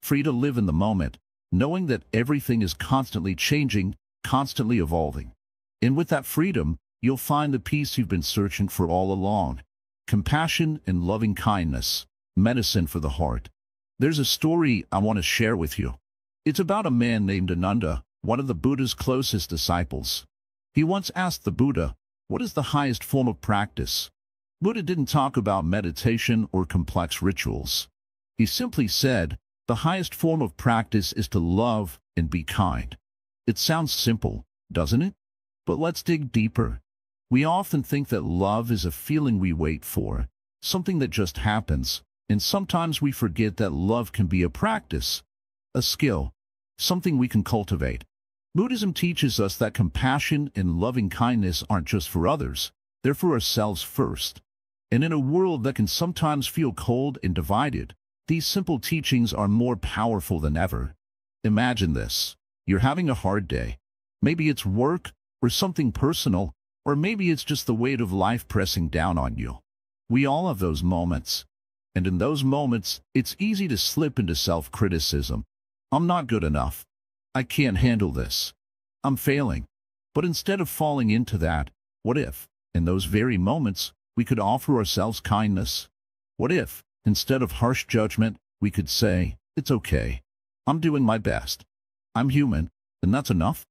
Free to live in the moment, knowing that everything is constantly changing, constantly evolving. And with that freedom, you'll find the peace you've been searching for all along. Compassion and loving kindness, medicine for the heart. There's a story I want to share with you. It's about a man named Ananda, one of the Buddha's closest disciples. He once asked the Buddha, "What is the highest form of practice?" Buddha didn't talk about meditation or complex rituals. He simply said, "The highest form of practice is to love and be kind." It sounds simple, doesn't it? But let's dig deeper. We often think that love is a feeling we wait for, something that just happens, and sometimes we forget that love can be a practice, a skill, something we can cultivate. Buddhism teaches us that compassion and loving kindness aren't just for others, they're for ourselves first. And in a world that can sometimes feel cold and divided, these simple teachings are more powerful than ever. Imagine this. You're having a hard day. Maybe it's work, or something personal, or maybe it's just the weight of life pressing down on you. We all have those moments. And in those moments, it's easy to slip into self-criticism. I'm not good enough. I can't handle this. I'm failing. But instead of falling into that, what if, in those very moments, we could offer ourselves kindness? What if, instead of harsh judgment, we could say, "It's okay. I'm doing my best. I'm human, and that's enough"?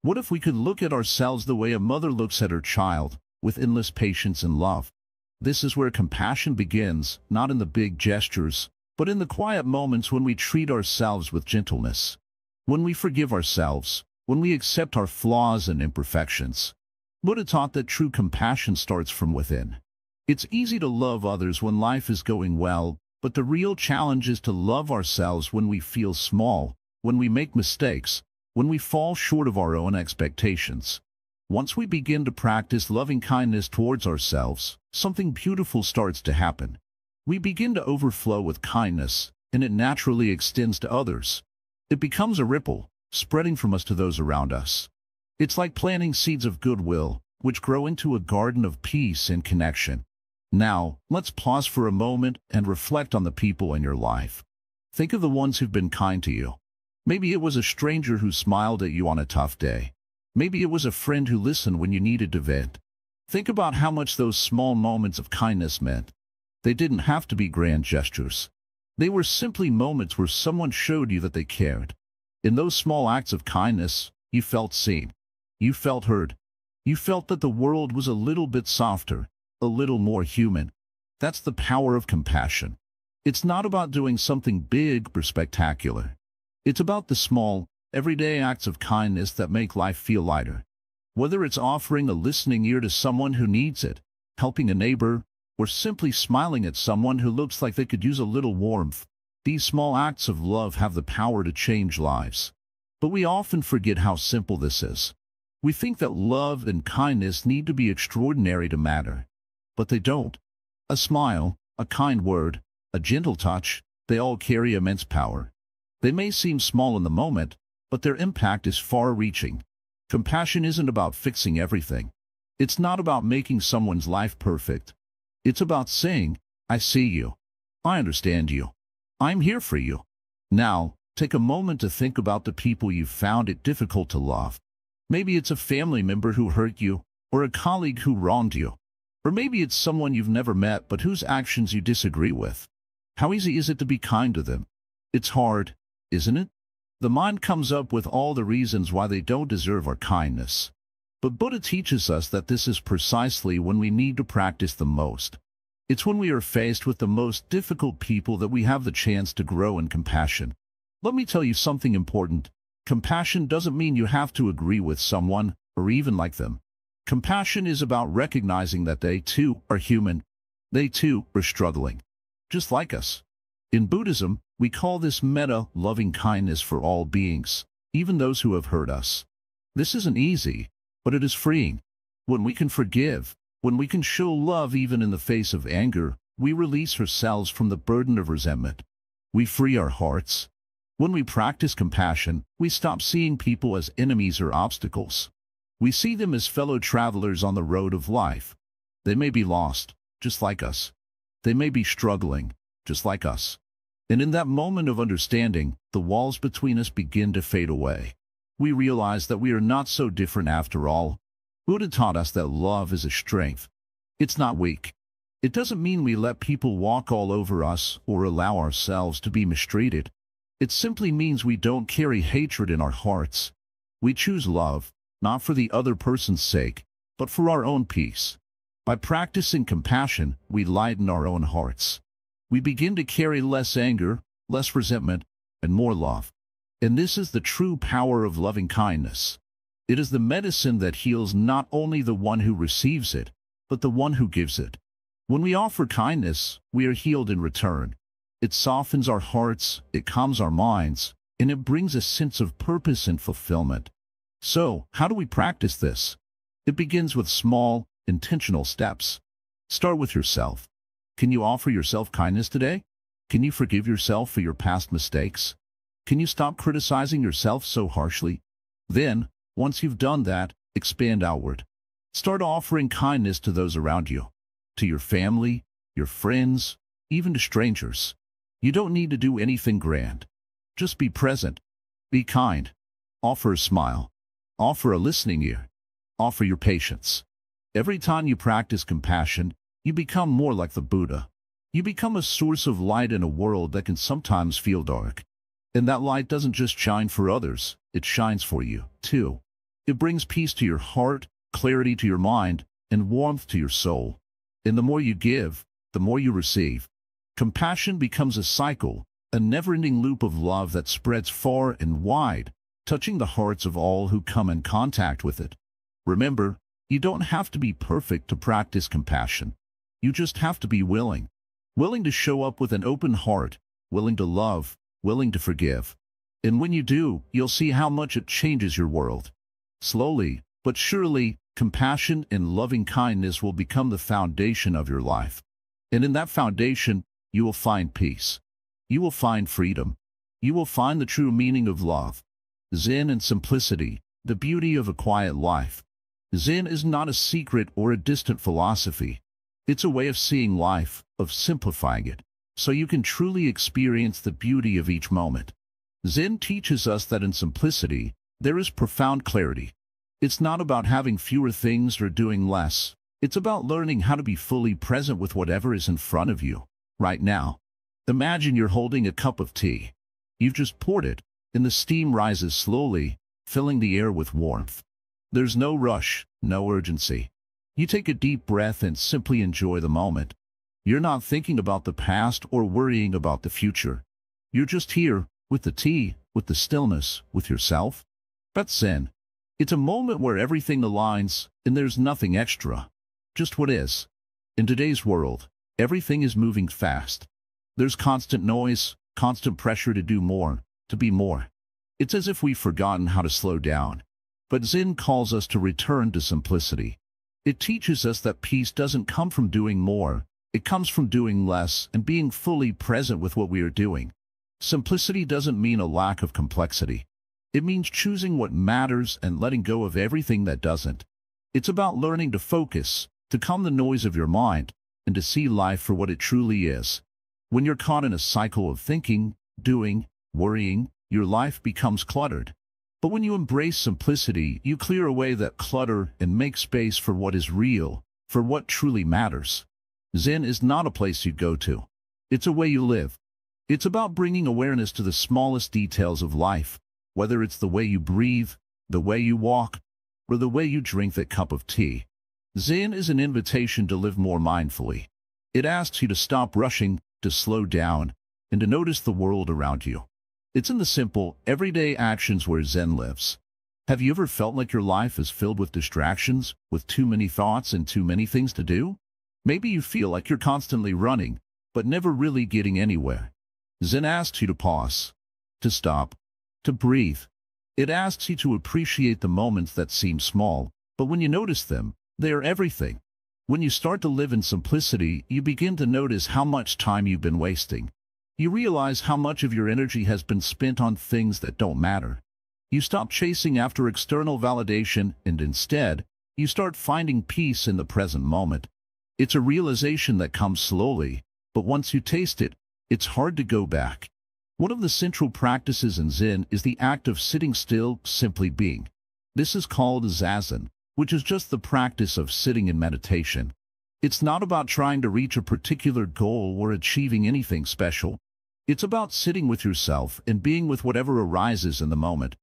What if we could look at ourselves the way a mother looks at her child, with endless patience and love? This is where compassion begins, not in the big gestures, but in the quiet moments when we treat ourselves with gentleness. When we forgive ourselves, when we accept our flaws and imperfections. Buddha taught that true compassion starts from within. It's easy to love others when life is going well, but the real challenge is to love ourselves when we feel small, when we make mistakes, when we fall short of our own expectations. Once we begin to practice loving kindness towards ourselves, something beautiful starts to happen. We begin to overflow with kindness, and it naturally extends to others. It becomes a ripple, spreading from us to those around us. It's like planting seeds of goodwill, which grow into a garden of peace and connection. Now, let's pause for a moment and reflect on the people in your life. Think of the ones who've been kind to you. Maybe it was a stranger who smiled at you on a tough day. Maybe it was a friend who listened when you needed to vent. Think about how much those small moments of kindness meant. They didn't have to be grand gestures. They were simply moments where someone showed you that they cared. In those small acts of kindness, you felt seen. You felt heard. You felt that the world was a little bit softer, a little more human. That's the power of compassion. It's not about doing something big or spectacular. It's about the small, everyday acts of kindness that make life feel lighter. Whether it's offering a listening ear to someone who needs it, helping a neighbor, or simply smiling at someone who looks like they could use a little warmth, these small acts of love have the power to change lives. But we often forget how simple this is. We think that love and kindness need to be extraordinary to matter. But they don't. A smile, a kind word, a gentle touch, they all carry immense power. They may seem small in the moment, but their impact is far-reaching. Compassion isn't about fixing everything. It's not about making someone's life perfect. It's about saying, I see you. I understand you. I'm here for you. Now, take a moment to think about the people you've found it difficult to love. Maybe it's a family member who hurt you, or a colleague who wronged you. Or maybe it's someone you've never met but whose actions you disagree with. How easy is it to be kind to them? It's hard, isn't it? The mind comes up with all the reasons why they don't deserve our kindness. But Buddha teaches us that this is precisely when we need to practice the most. It's when we are faced with the most difficult people that we have the chance to grow in compassion. Let me tell you something important. Compassion doesn't mean you have to agree with someone or even like them. Compassion is about recognizing that they too are human. They too are struggling, just like us. In Buddhism, we call this metta, loving kindness for all beings, even those who have hurt us. This isn't easy, but it is freeing. When we can forgive, when we can show love even in the face of anger, we release ourselves from the burden of resentment. We free our hearts. When we practice compassion, we stop seeing people as enemies or obstacles. We see them as fellow travelers on the road of life. They may be lost, just like us. They may be struggling, just like us. And in that moment of understanding, the walls between us begin to fade away. We realize that we are not so different after all. Buddha taught us that love is a strength. It's not weak. It doesn't mean we let people walk all over us or allow ourselves to be mistreated. It simply means we don't carry hatred in our hearts. We choose love, not for the other person's sake, but for our own peace. By practicing compassion, we lighten our own hearts. We begin to carry less anger, less resentment, and more love. And this is the true power of loving kindness. It is the medicine that heals not only the one who receives it, but the one who gives it. When we offer kindness, we are healed in return. It softens our hearts, it calms our minds, and it brings a sense of purpose and fulfillment. So, how do we practice this? It begins with small, intentional steps. Start with yourself. Can you offer yourself kindness today? Can you forgive yourself for your past mistakes? Can you stop criticizing yourself so harshly? Then, once you've done that, expand outward. Start offering kindness to those around you, to your family, your friends, even to strangers. You don't need to do anything grand. Just be present. Be kind. Offer a smile. Offer a listening ear. Offer your patience. Every time you practice compassion, you become more like the Buddha. You become a source of light in a world that can sometimes feel dark. And that light doesn't just shine for others, it shines for you, too. It brings peace to your heart, clarity to your mind, and warmth to your soul. And the more you give, the more you receive. Compassion becomes a cycle, a never-ending loop of love that spreads far and wide, touching the hearts of all who come in contact with it. Remember, you don't have to be perfect to practice compassion. You just have to be willing. Willing to show up with an open heart, willing to love, willing to forgive. And when you do, you'll see how much it changes your world. Slowly, but surely, compassion and loving kindness will become the foundation of your life. And in that foundation, you will find peace. You will find freedom. You will find the true meaning of love. Zen and simplicity, the beauty of a quiet life. Zen is not a secret or a distant philosophy. It's a way of seeing life, of simplifying it, so you can truly experience the beauty of each moment. Zen teaches us that in simplicity, there is profound clarity. It's not about having fewer things or doing less. It's about learning how to be fully present with whatever is in front of you, right now. Imagine you're holding a cup of tea. You've just poured it, and the steam rises slowly, filling the air with warmth. There's no rush, no urgency. You take a deep breath and simply enjoy the moment. You're not thinking about the past or worrying about the future. You're just here, with the tea, with the stillness, with yourself. That's Zen. It's a moment where everything aligns, and there's nothing extra. Just what is. In today's world, everything is moving fast. There's constant noise, constant pressure to do more, to be more. It's as if we've forgotten how to slow down. But Zen calls us to return to simplicity. It teaches us that peace doesn't come from doing more. It comes from doing less and being fully present with what we are doing. Simplicity doesn't mean a lack of complexity. It means choosing what matters and letting go of everything that doesn't. It's about learning to focus, to calm the noise of your mind, and to see life for what it truly is. When you're caught in a cycle of thinking, doing, worrying, your life becomes cluttered. But when you embrace simplicity, you clear away that clutter and make space for what is real, for what truly matters. Zen is not a place you go to. It's a way you live. It's about bringing awareness to the smallest details of life, whether it's the way you breathe, the way you walk, or the way you drink that cup of tea. Zen is an invitation to live more mindfully. It asks you to stop rushing, to slow down, and to notice the world around you. It's in the simple, everyday actions where Zen lives. Have you ever felt like your life is filled with distractions, with too many thoughts and too many things to do? Maybe you feel like you're constantly running, but never really getting anywhere. Zen asks you to pause, to stop, to breathe. It asks you to appreciate the moments that seem small, but when you notice them, they are everything. When you start to live in simplicity, you begin to notice how much time you've been wasting. You realize how much of your energy has been spent on things that don't matter. You stop chasing after external validation, and instead, you start finding peace in the present moment. It's a realization that comes slowly, but once you taste it, it's hard to go back. One of the central practices in Zen is the act of sitting still, simply being. This is called zazen, which is just the practice of sitting in meditation. It's not about trying to reach a particular goal or achieving anything special. It's about sitting with yourself and being with whatever arises in the moment.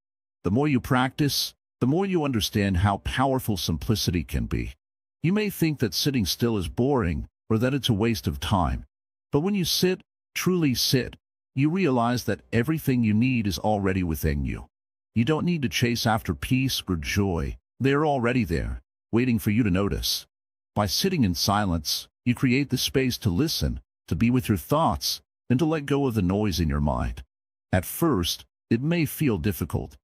The more you practice, the more you understand how powerful simplicity can be. You may think that sitting still is boring or that it's a waste of time. But when you sit, truly sit, you realize that everything you need is already within you. You don't need to chase after peace or joy. They are already there, waiting for you to notice. By sitting in silence, you create the space to listen, to be with your thoughts, and to let go of the noise in your mind. At first, it may feel difficult.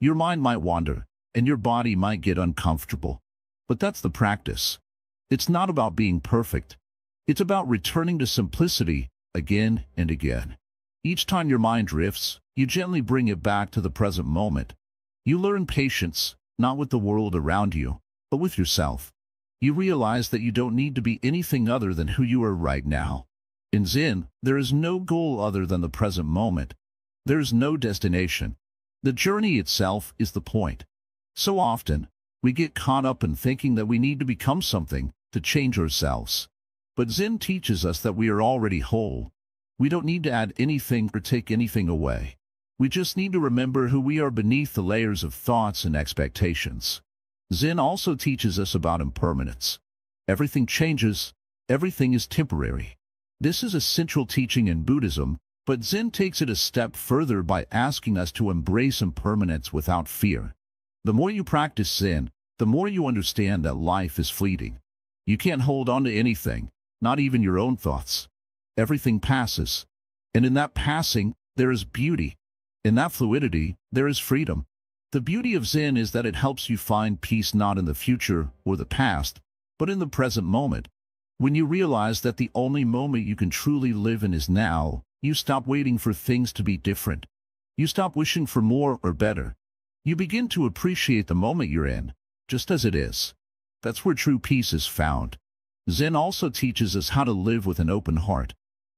Your mind might wander, and your body might get uncomfortable. But that's the practice. It's not about being perfect. It's about returning to simplicity again and again. Each time your mind drifts, you gently bring it back to the present moment. You learn patience, not with the world around you, but with yourself. You realize that you don't need to be anything other than who you are right now. In Zen, there is no goal other than the present moment. There is no destination. The journey itself is the point. So often, we get caught up in thinking that we need to become something, to change ourselves. But Zen teaches us that we are already whole. We don't need to add anything or take anything away. We just need to remember who we are beneath the layers of thoughts and expectations. Zen also teaches us about impermanence. Everything changes, everything is temporary. This is a central teaching in Buddhism, but Zen takes it a step further by asking us to embrace impermanence without fear. The more you practice Zen, the more you understand that life is fleeting. You can't hold on to anything. not even your own thoughts. Everything passes. And in that passing, there is beauty. In that fluidity, there is freedom. The beauty of Zen is that it helps you find peace not in the future or the past, but in the present moment. When you realize that the only moment you can truly live in is now, you stop waiting for things to be different. You stop wishing for more or better. You begin to appreciate the moment you're in, just as it is. That's where true peace is found. Zen also teaches us how to live with an open heart.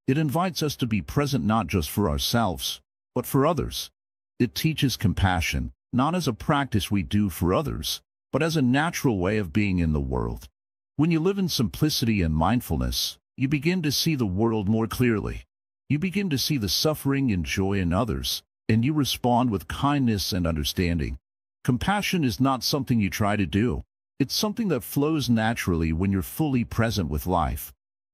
It invites us to be present not just for ourselves, but for others. It teaches compassion, not as a practice we do for others, but as a natural way of being in the world. When you live in simplicity and mindfulness, you begin to see the world more clearly. You begin to see the suffering and joy in others, and you respond with kindness and understanding. Compassion is not something you try to do. It's something that flows naturally when you're fully present with life.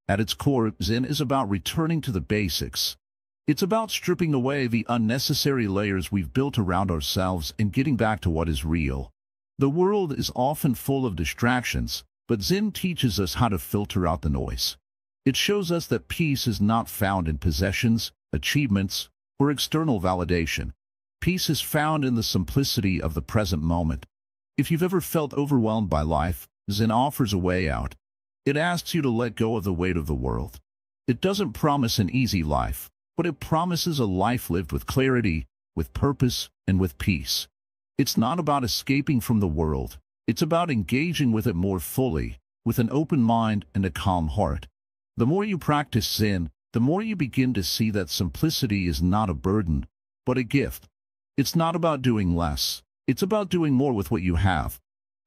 At its core, Zen is about returning to the basics. It's about stripping away the unnecessary layers we've built around ourselves and getting back to what is real. The world is often full of distractions, but Zen teaches us how to filter out the noise. It shows us that peace is not found in possessions, achievements, or external validation. Peace is found in the simplicity of the present moment. If you've ever felt overwhelmed by life, Zen offers a way out. It asks you to let go of the weight of the world. It doesn't promise an easy life, but it promises a life lived with clarity, with purpose, and with peace. It's not about escaping from the world. It's about engaging with it more fully, with an open mind and a calm heart. The more you practice Zen, the more you begin to see that simplicity is not a burden, but a gift. It's not about doing less. It's about doing more with what you have.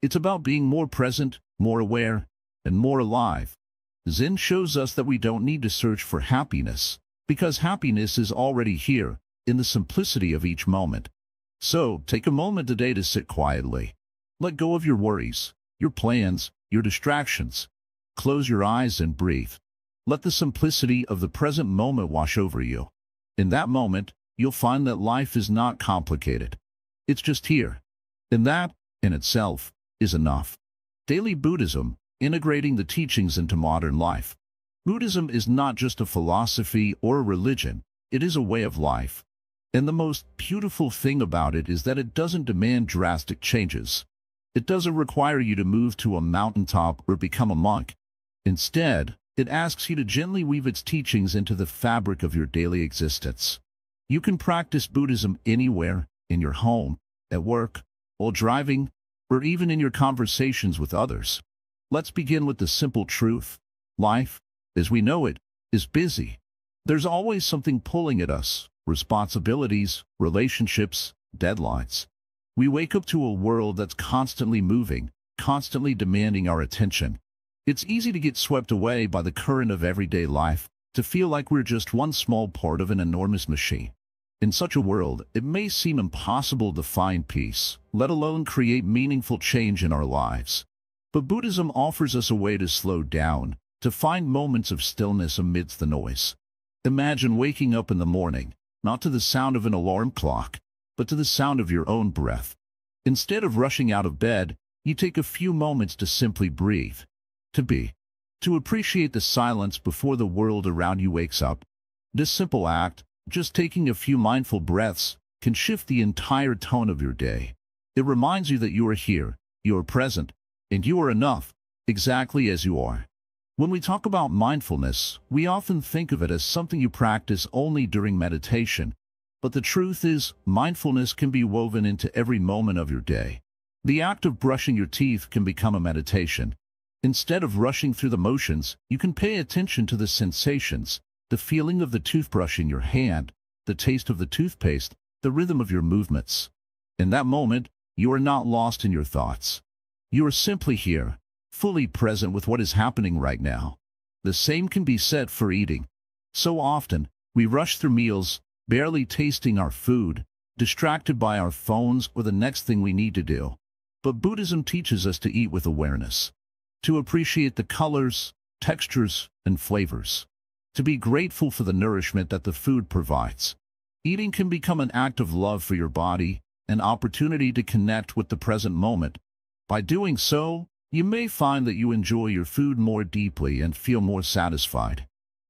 It's about being more present, more aware, and more alive. Zen shows us that we don't need to search for happiness, because happiness is already here, in the simplicity of each moment. So, take a moment today to sit quietly. Let go of your worries, your plans, your distractions. Close your eyes and breathe. Let the simplicity of the present moment wash over you. In that moment, you'll find that life is not complicated. It's just here. And that, in itself, is enough. Daily Buddhism, integrating the teachings into modern life. Buddhism is not just a philosophy or a religion, it is a way of life. And the most beautiful thing about it is that it doesn't demand drastic changes. It doesn't require you to move to a mountaintop or become a monk. Instead, it asks you to gently weave its teachings into the fabric of your daily existence. You can practice Buddhism anywhere, in your home, at work, while driving, or even in your conversations with others. Let's begin with the simple truth. Life, as we know it, is busy. There's always something pulling at us, responsibilities, relationships, deadlines. We wake up to a world that's constantly moving, constantly demanding our attention. It's easy to get swept away by the current of everyday life, to feel like we're just one small part of an enormous machine. In such a world, it may seem impossible to find peace, let alone create meaningful change in our lives. But Buddhism offers us a way to slow down, to find moments of stillness amidst the noise. Imagine waking up in the morning, not to the sound of an alarm clock, but to the sound of your own breath. Instead of rushing out of bed, you take a few moments to simply breathe, to be, to appreciate the silence before the world around you wakes up. This simple act, just taking a few mindful breaths, can shift the entire tone of your day. It reminds you that you are here, you are present, and you are enough, exactly as you are. When we talk about mindfulness, we often think of it as something you practice only during meditation. But the truth is, mindfulness can be woven into every moment of your day. The act of brushing your teeth can become a meditation. Instead of rushing through the motions, you can pay attention to the sensations, the feeling of the toothbrush in your hand, the taste of the toothpaste, the rhythm of your movements. In that moment, you are not lost in your thoughts. You are simply here, fully present with what is happening right now. The same can be said for eating. So often, we rush through meals, barely tasting our food, distracted by our phones or the next thing we need to do. But Buddhism teaches us to eat with awareness, to appreciate the colors, textures, and flavors, to be grateful for the nourishment that the food provides. Eating can become an act of love for your body, an opportunity to connect with the present moment. By doing so, You may find that you enjoy your food more deeply and feel more satisfied.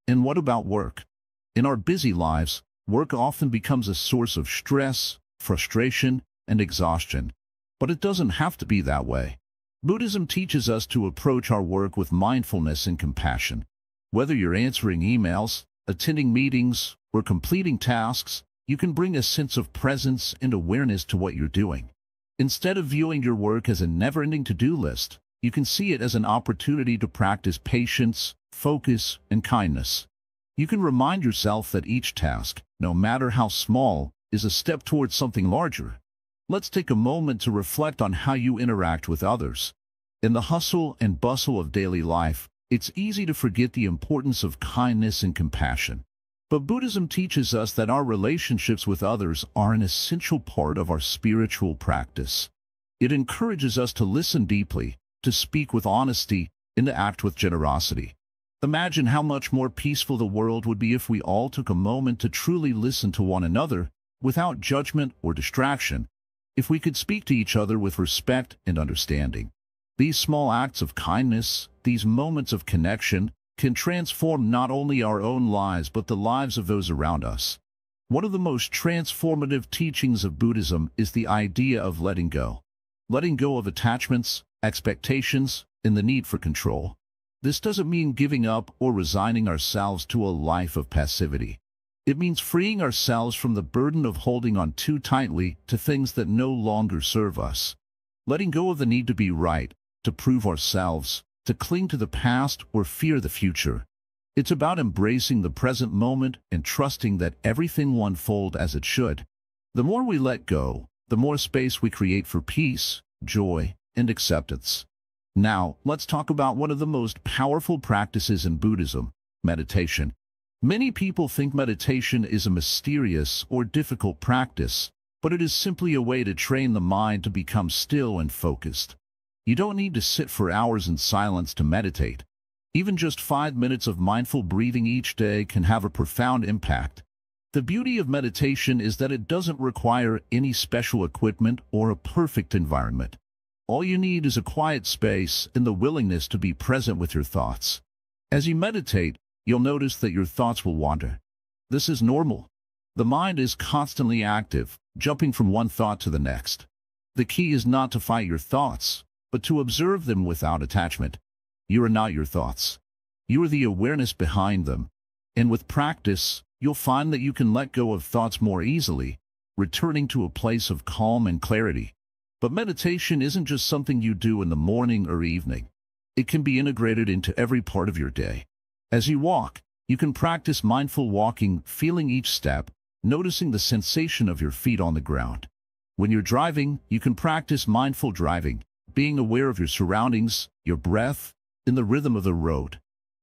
And what about work? In our busy lives, work often becomes a source of stress, frustration, and exhaustion. But it doesn't have to be that way. Buddhism teaches us to approach our work with mindfulness and compassion. Whether you're answering emails, attending meetings, or completing tasks, you can bring a sense of presence and awareness to what you're doing. Instead of viewing your work as a never-ending to-do list, you can see it as an opportunity to practice patience, focus, and kindness. You can remind yourself that each task, no matter how small, is a step towards something larger. Let's take a moment to reflect on how you interact with others. In the hustle and bustle of daily life, it's easy to forget the importance of kindness and compassion. But Buddhism teaches us that our relationships with others are an essential part of our spiritual practice. It encourages us to listen deeply, to speak with honesty, and to act with generosity. Imagine how much more peaceful the world would be if we all took a moment to truly listen to one another, without judgment or distraction. If we could speak to each other with respect and understanding. These small acts of kindness, these moments of connection, can transform not only our own lives but the lives of those around us. One of the most transformative teachings of Buddhism is the idea of letting go. Letting go of attachments, expectations, and the need for control. This doesn't mean giving up or resigning ourselves to a life of passivity. It means freeing ourselves from the burden of holding on too tightly to things that no longer serve us. Letting go of the need to be right, to prove ourselves, to cling to the past or fear the future. It's about embracing the present moment and trusting that everything will unfold as it should. The more we let go, the more space we create for peace, joy, and acceptance. Now, let's talk about one of the most powerful practices in Buddhism, meditation. Many people think meditation is a mysterious or difficult practice, but it is simply a way to train the mind to become still and focused. You don't need to sit for hours in silence to meditate. Even just 5 minutes of mindful breathing each day can have a profound impact. The beauty of meditation is that it doesn't require any special equipment or a perfect environment. All you need is a quiet space and the willingness to be present with your thoughts. As you meditate, you'll notice that your thoughts will wander. This is normal. The mind is constantly active, jumping from one thought to the next. The key is not to fight your thoughts, but to observe them without attachment. You are not your thoughts. You are the awareness behind them. And with practice, you'll find that you can let go of thoughts more easily, returning to a place of calm and clarity. But meditation isn't just something you do in the morning or evening. It can be integrated into every part of your day. As you walk, you can practice mindful walking, feeling each step, noticing the sensation of your feet on the ground. When you're driving, you can practice mindful driving, being aware of your surroundings, your breath, and the rhythm of the road.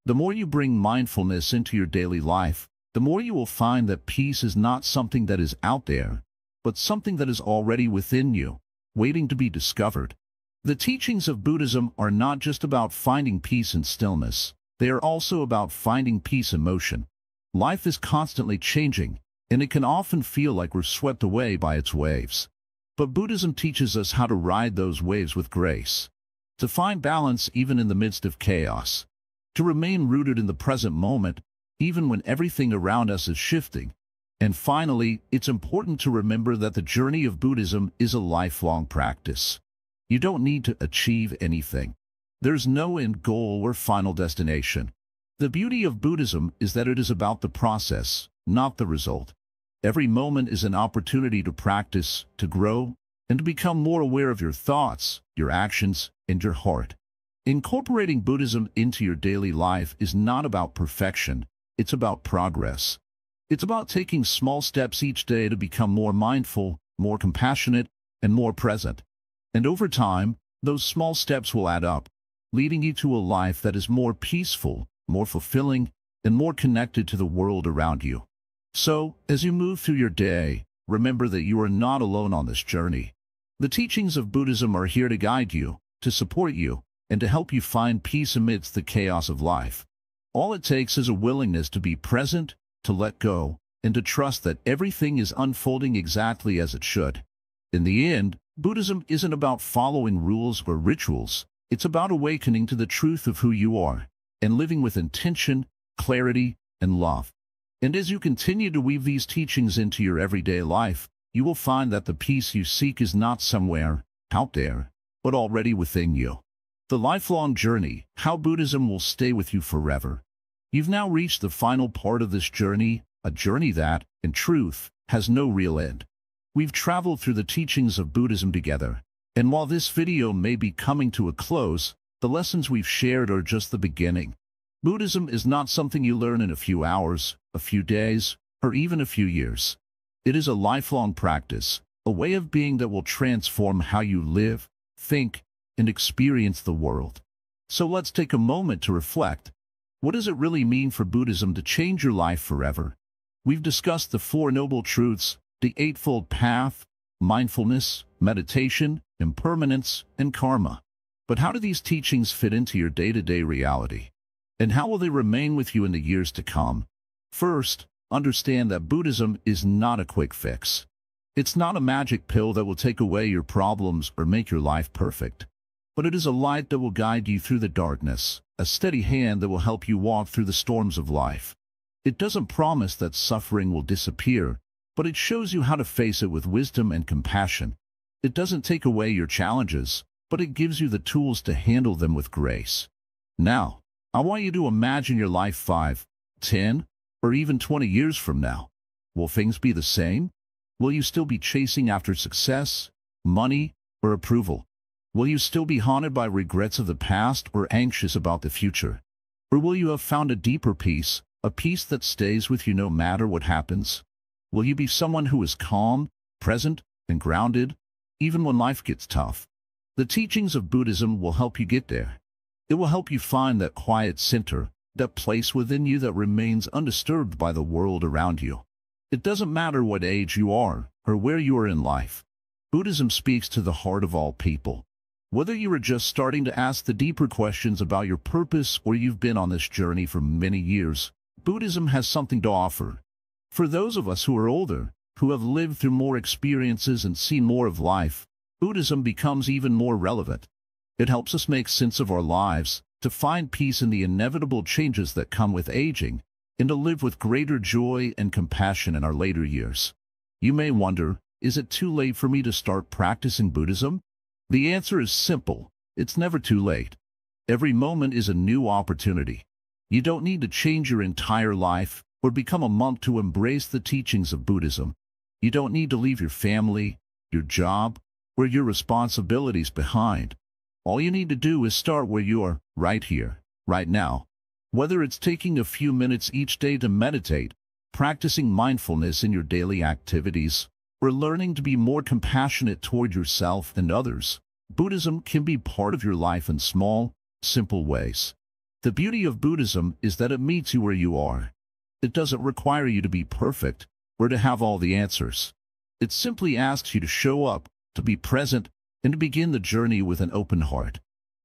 The more you bring mindfulness into your daily life, the more you will find that peace is not something that is out there, but something that is already within you, waiting to be discovered. The teachings of Buddhism are not just about finding peace and stillness. They are also about finding peace in motion. Life is constantly changing, and it can often feel like we're swept away by its waves. But Buddhism teaches us how to ride those waves with grace, to find balance even in the midst of chaos, to remain rooted in the present moment, even when everything around us is shifting. And finally, it's important to remember that the journey of Buddhism is a lifelong practice. You don't need to achieve anything. There's no end goal or final destination. The beauty of Buddhism is that it is about the process, not the result. Every moment is an opportunity to practice, to grow, and to become more aware of your thoughts, your actions, and your heart. Incorporating Buddhism into your daily life is not about perfection, it's about progress. It's about taking small steps each day to become more mindful, more compassionate, and more present. And over time, those small steps will add up, leading you to a life that is more peaceful, more fulfilling, and more connected to the world around you. So, as you move through your day, remember that you are not alone on this journey. The teachings of Buddhism are here to guide you, to support you, and to help you find peace amidst the chaos of life. All it takes is a willingness to be present, to let go, and to trust that everything is unfolding exactly as it should. In the end, Buddhism isn't about following rules or rituals. It's about awakening to the truth of who you are and living with intention, clarity, and love. And as you continue to weave these teachings into your everyday life, you will find that the peace you seek is not somewhere out there, but already within you. The lifelong journey, how Buddhism will stay with you forever. You've now reached the final part of this journey, a journey that, in truth, has no real end. We've traveled through the teachings of Buddhism together, and while this video may be coming to a close, the lessons we've shared are just the beginning. Buddhism is not something you learn in a few hours, a few days, or even a few years. It is a lifelong practice, a way of being that will transform how you live, think, and experience the world. So let's take a moment to reflect. What does it really mean for Buddhism to change your life forever? We've discussed the Four Noble Truths, the Eightfold Path, mindfulness, meditation, impermanence, and karma. But how do these teachings fit into your day-to-day reality? And how will they remain with you in the years to come? First, understand that Buddhism is not a quick fix. It's not a magic pill that will take away your problems or make your life perfect. But it is a light that will guide you through the darkness, a steady hand that will help you walk through the storms of life. It doesn't promise that suffering will disappear, but it shows you how to face it with wisdom and compassion. It doesn't take away your challenges, but it gives you the tools to handle them with grace. Now, I want you to imagine your life 5, 10, or even 20 years from now. Will things be the same? Will you still be chasing after success, money, or approval? Will you still be haunted by regrets of the past or anxious about the future? Or will you have found a deeper peace, a peace that stays with you no matter what happens? Will you be someone who is calm, present, and grounded, even when life gets tough? The teachings of Buddhism will help you get there. It will help you find that quiet center, that place within you that remains undisturbed by the world around you. It doesn't matter what age you are or where you are in life. Buddhism speaks to the heart of all people. Whether you are just starting to ask the deeper questions about your purpose or you've been on this journey for many years, Buddhism has something to offer. For those of us who are older, who have lived through more experiences and seen more of life, Buddhism becomes even more relevant. It helps us make sense of our lives, to find peace in the inevitable changes that come with aging, and to live with greater joy and compassion in our later years. You may wonder, is it too late for me to start practicing Buddhism? The answer is simple. It's never too late. Every moment is a new opportunity. You don't need to change your entire life or become a monk to embrace the teachings of Buddhism. You don't need to leave your family, your job, or your responsibilities behind. All you need to do is start where you are, right here, right now. Whether it's taking a few minutes each day to meditate, practicing mindfulness in your daily activities, or learning to be more compassionate toward yourself and others, Buddhism can be part of your life in small, simple ways. The beauty of Buddhism is that it meets you where you are. It doesn't require you to be perfect or to have all the answers. It simply asks you to show up, to be present, and to begin the journey with an open heart.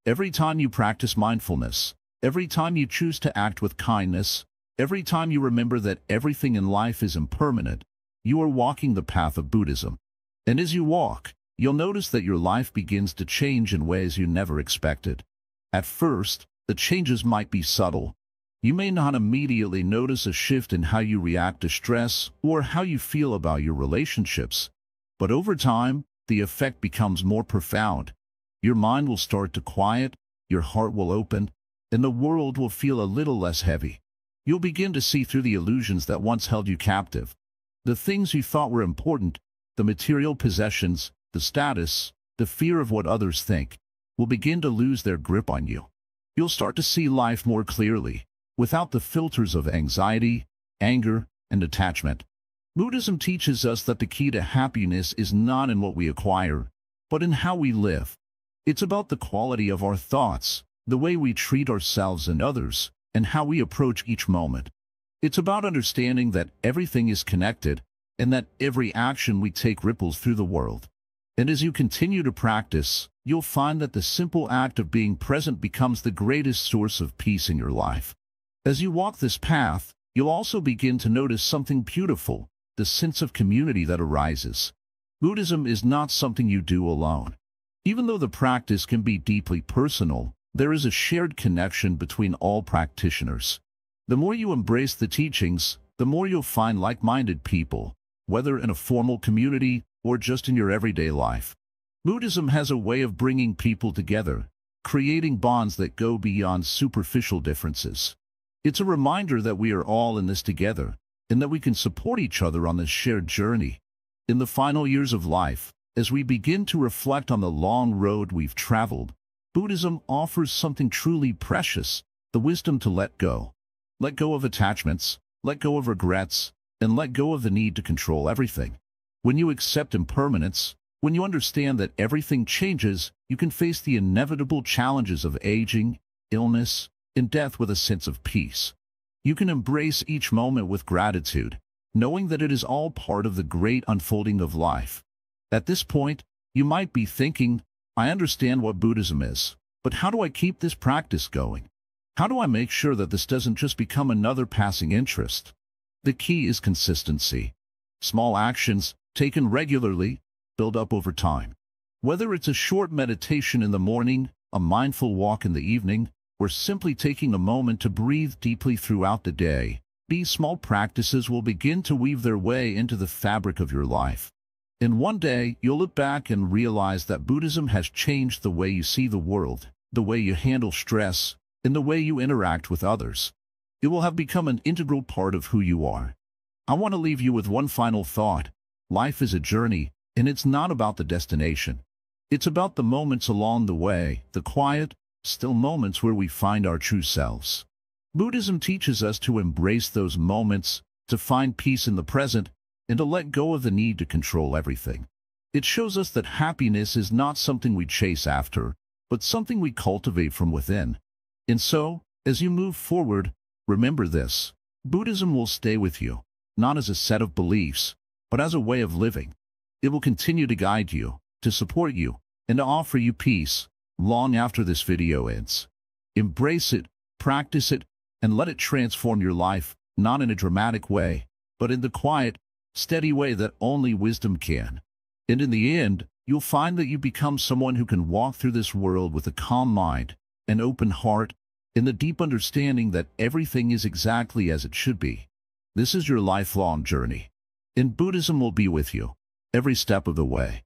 Every time you practice mindfulness, every time you choose to act with kindness, every time you remember that everything in life is impermanent, you are walking the path of Buddhism. And as you walk, you'll notice that your life begins to change in ways you never expected. At first, the changes might be subtle. You may not immediately notice a shift in how you react to stress or how you feel about your relationships. But over time, the effect becomes more profound. Your mind will start to quiet, your heart will open, and the world will feel a little less heavy. You'll begin to see through the illusions that once held you captive. The things you thought were important, the material possessions, the status, the fear of what others think, will begin to lose their grip on you. You'll start to see life more clearly, without the filters of anxiety, anger, and attachment. Buddhism teaches us that the key to happiness is not in what we acquire, but in how we live. It's about the quality of our thoughts, the way we treat ourselves and others, and how we approach each moment. It's about understanding that everything is connected, and that every action we take ripples through the world. And as you continue to practice, you'll find that the simple act of being present becomes the greatest source of peace in your life. As you walk this path, you'll also begin to notice something beautiful, the sense of community that arises. Buddhism is not something you do alone. Even though the practice can be deeply personal, there is a shared connection between all practitioners. The more you embrace the teachings, the more you'll find like-minded people, whether in a formal community or just in your everyday life. Buddhism has a way of bringing people together, creating bonds that go beyond superficial differences. It's a reminder that we are all in this together, and that we can support each other on this shared journey. In the final years of life, as we begin to reflect on the long road we've traveled, Buddhism offers something truly precious, the wisdom to let go. Let go of attachments, let go of regrets, and let go of the need to control everything. When you accept impermanence, when you understand that everything changes, you can face the inevitable challenges of aging, illness, and death with a sense of peace. You can embrace each moment with gratitude, knowing that it is all part of the great unfolding of life. At this point, you might be thinking, I understand what Buddhism is, but how do I keep this practice going? How do I make sure that this doesn't just become another passing interest? The key is consistency. Small actions, taken regularly, build up over time. Whether it's a short meditation in the morning, a mindful walk in the evening, or simply taking a moment to breathe deeply throughout the day, these small practices will begin to weave their way into the fabric of your life. And one day, you'll look back and realize that Buddhism has changed the way you see the world, the way you handle stress, and the way you interact with others. It will have become an integral part of who you are. I want to leave you with one final thought. Life is a journey, and it's not about the destination. It's about the moments along the way, the quiet, still moments where we find our true selves. Buddhism teaches us to embrace those moments, to find peace in the present, and to let go of the need to control everything. It shows us that happiness is not something we chase after, but something we cultivate from within. And so, as you move forward, remember this: Buddhism will stay with you, not as a set of beliefs, but as a way of living. It will continue to guide you, to support you, and to offer you peace, long after this video ends. Embrace it, practice it, and let it transform your life, not in a dramatic way, but in the quiet, steady way that only wisdom can. And in the end, you'll find that you become someone who can walk through this world with a calm mind, an open heart, and the deep understanding that everything is exactly as it should be. This is your lifelong journey, and Buddhism will be with you every step of the way.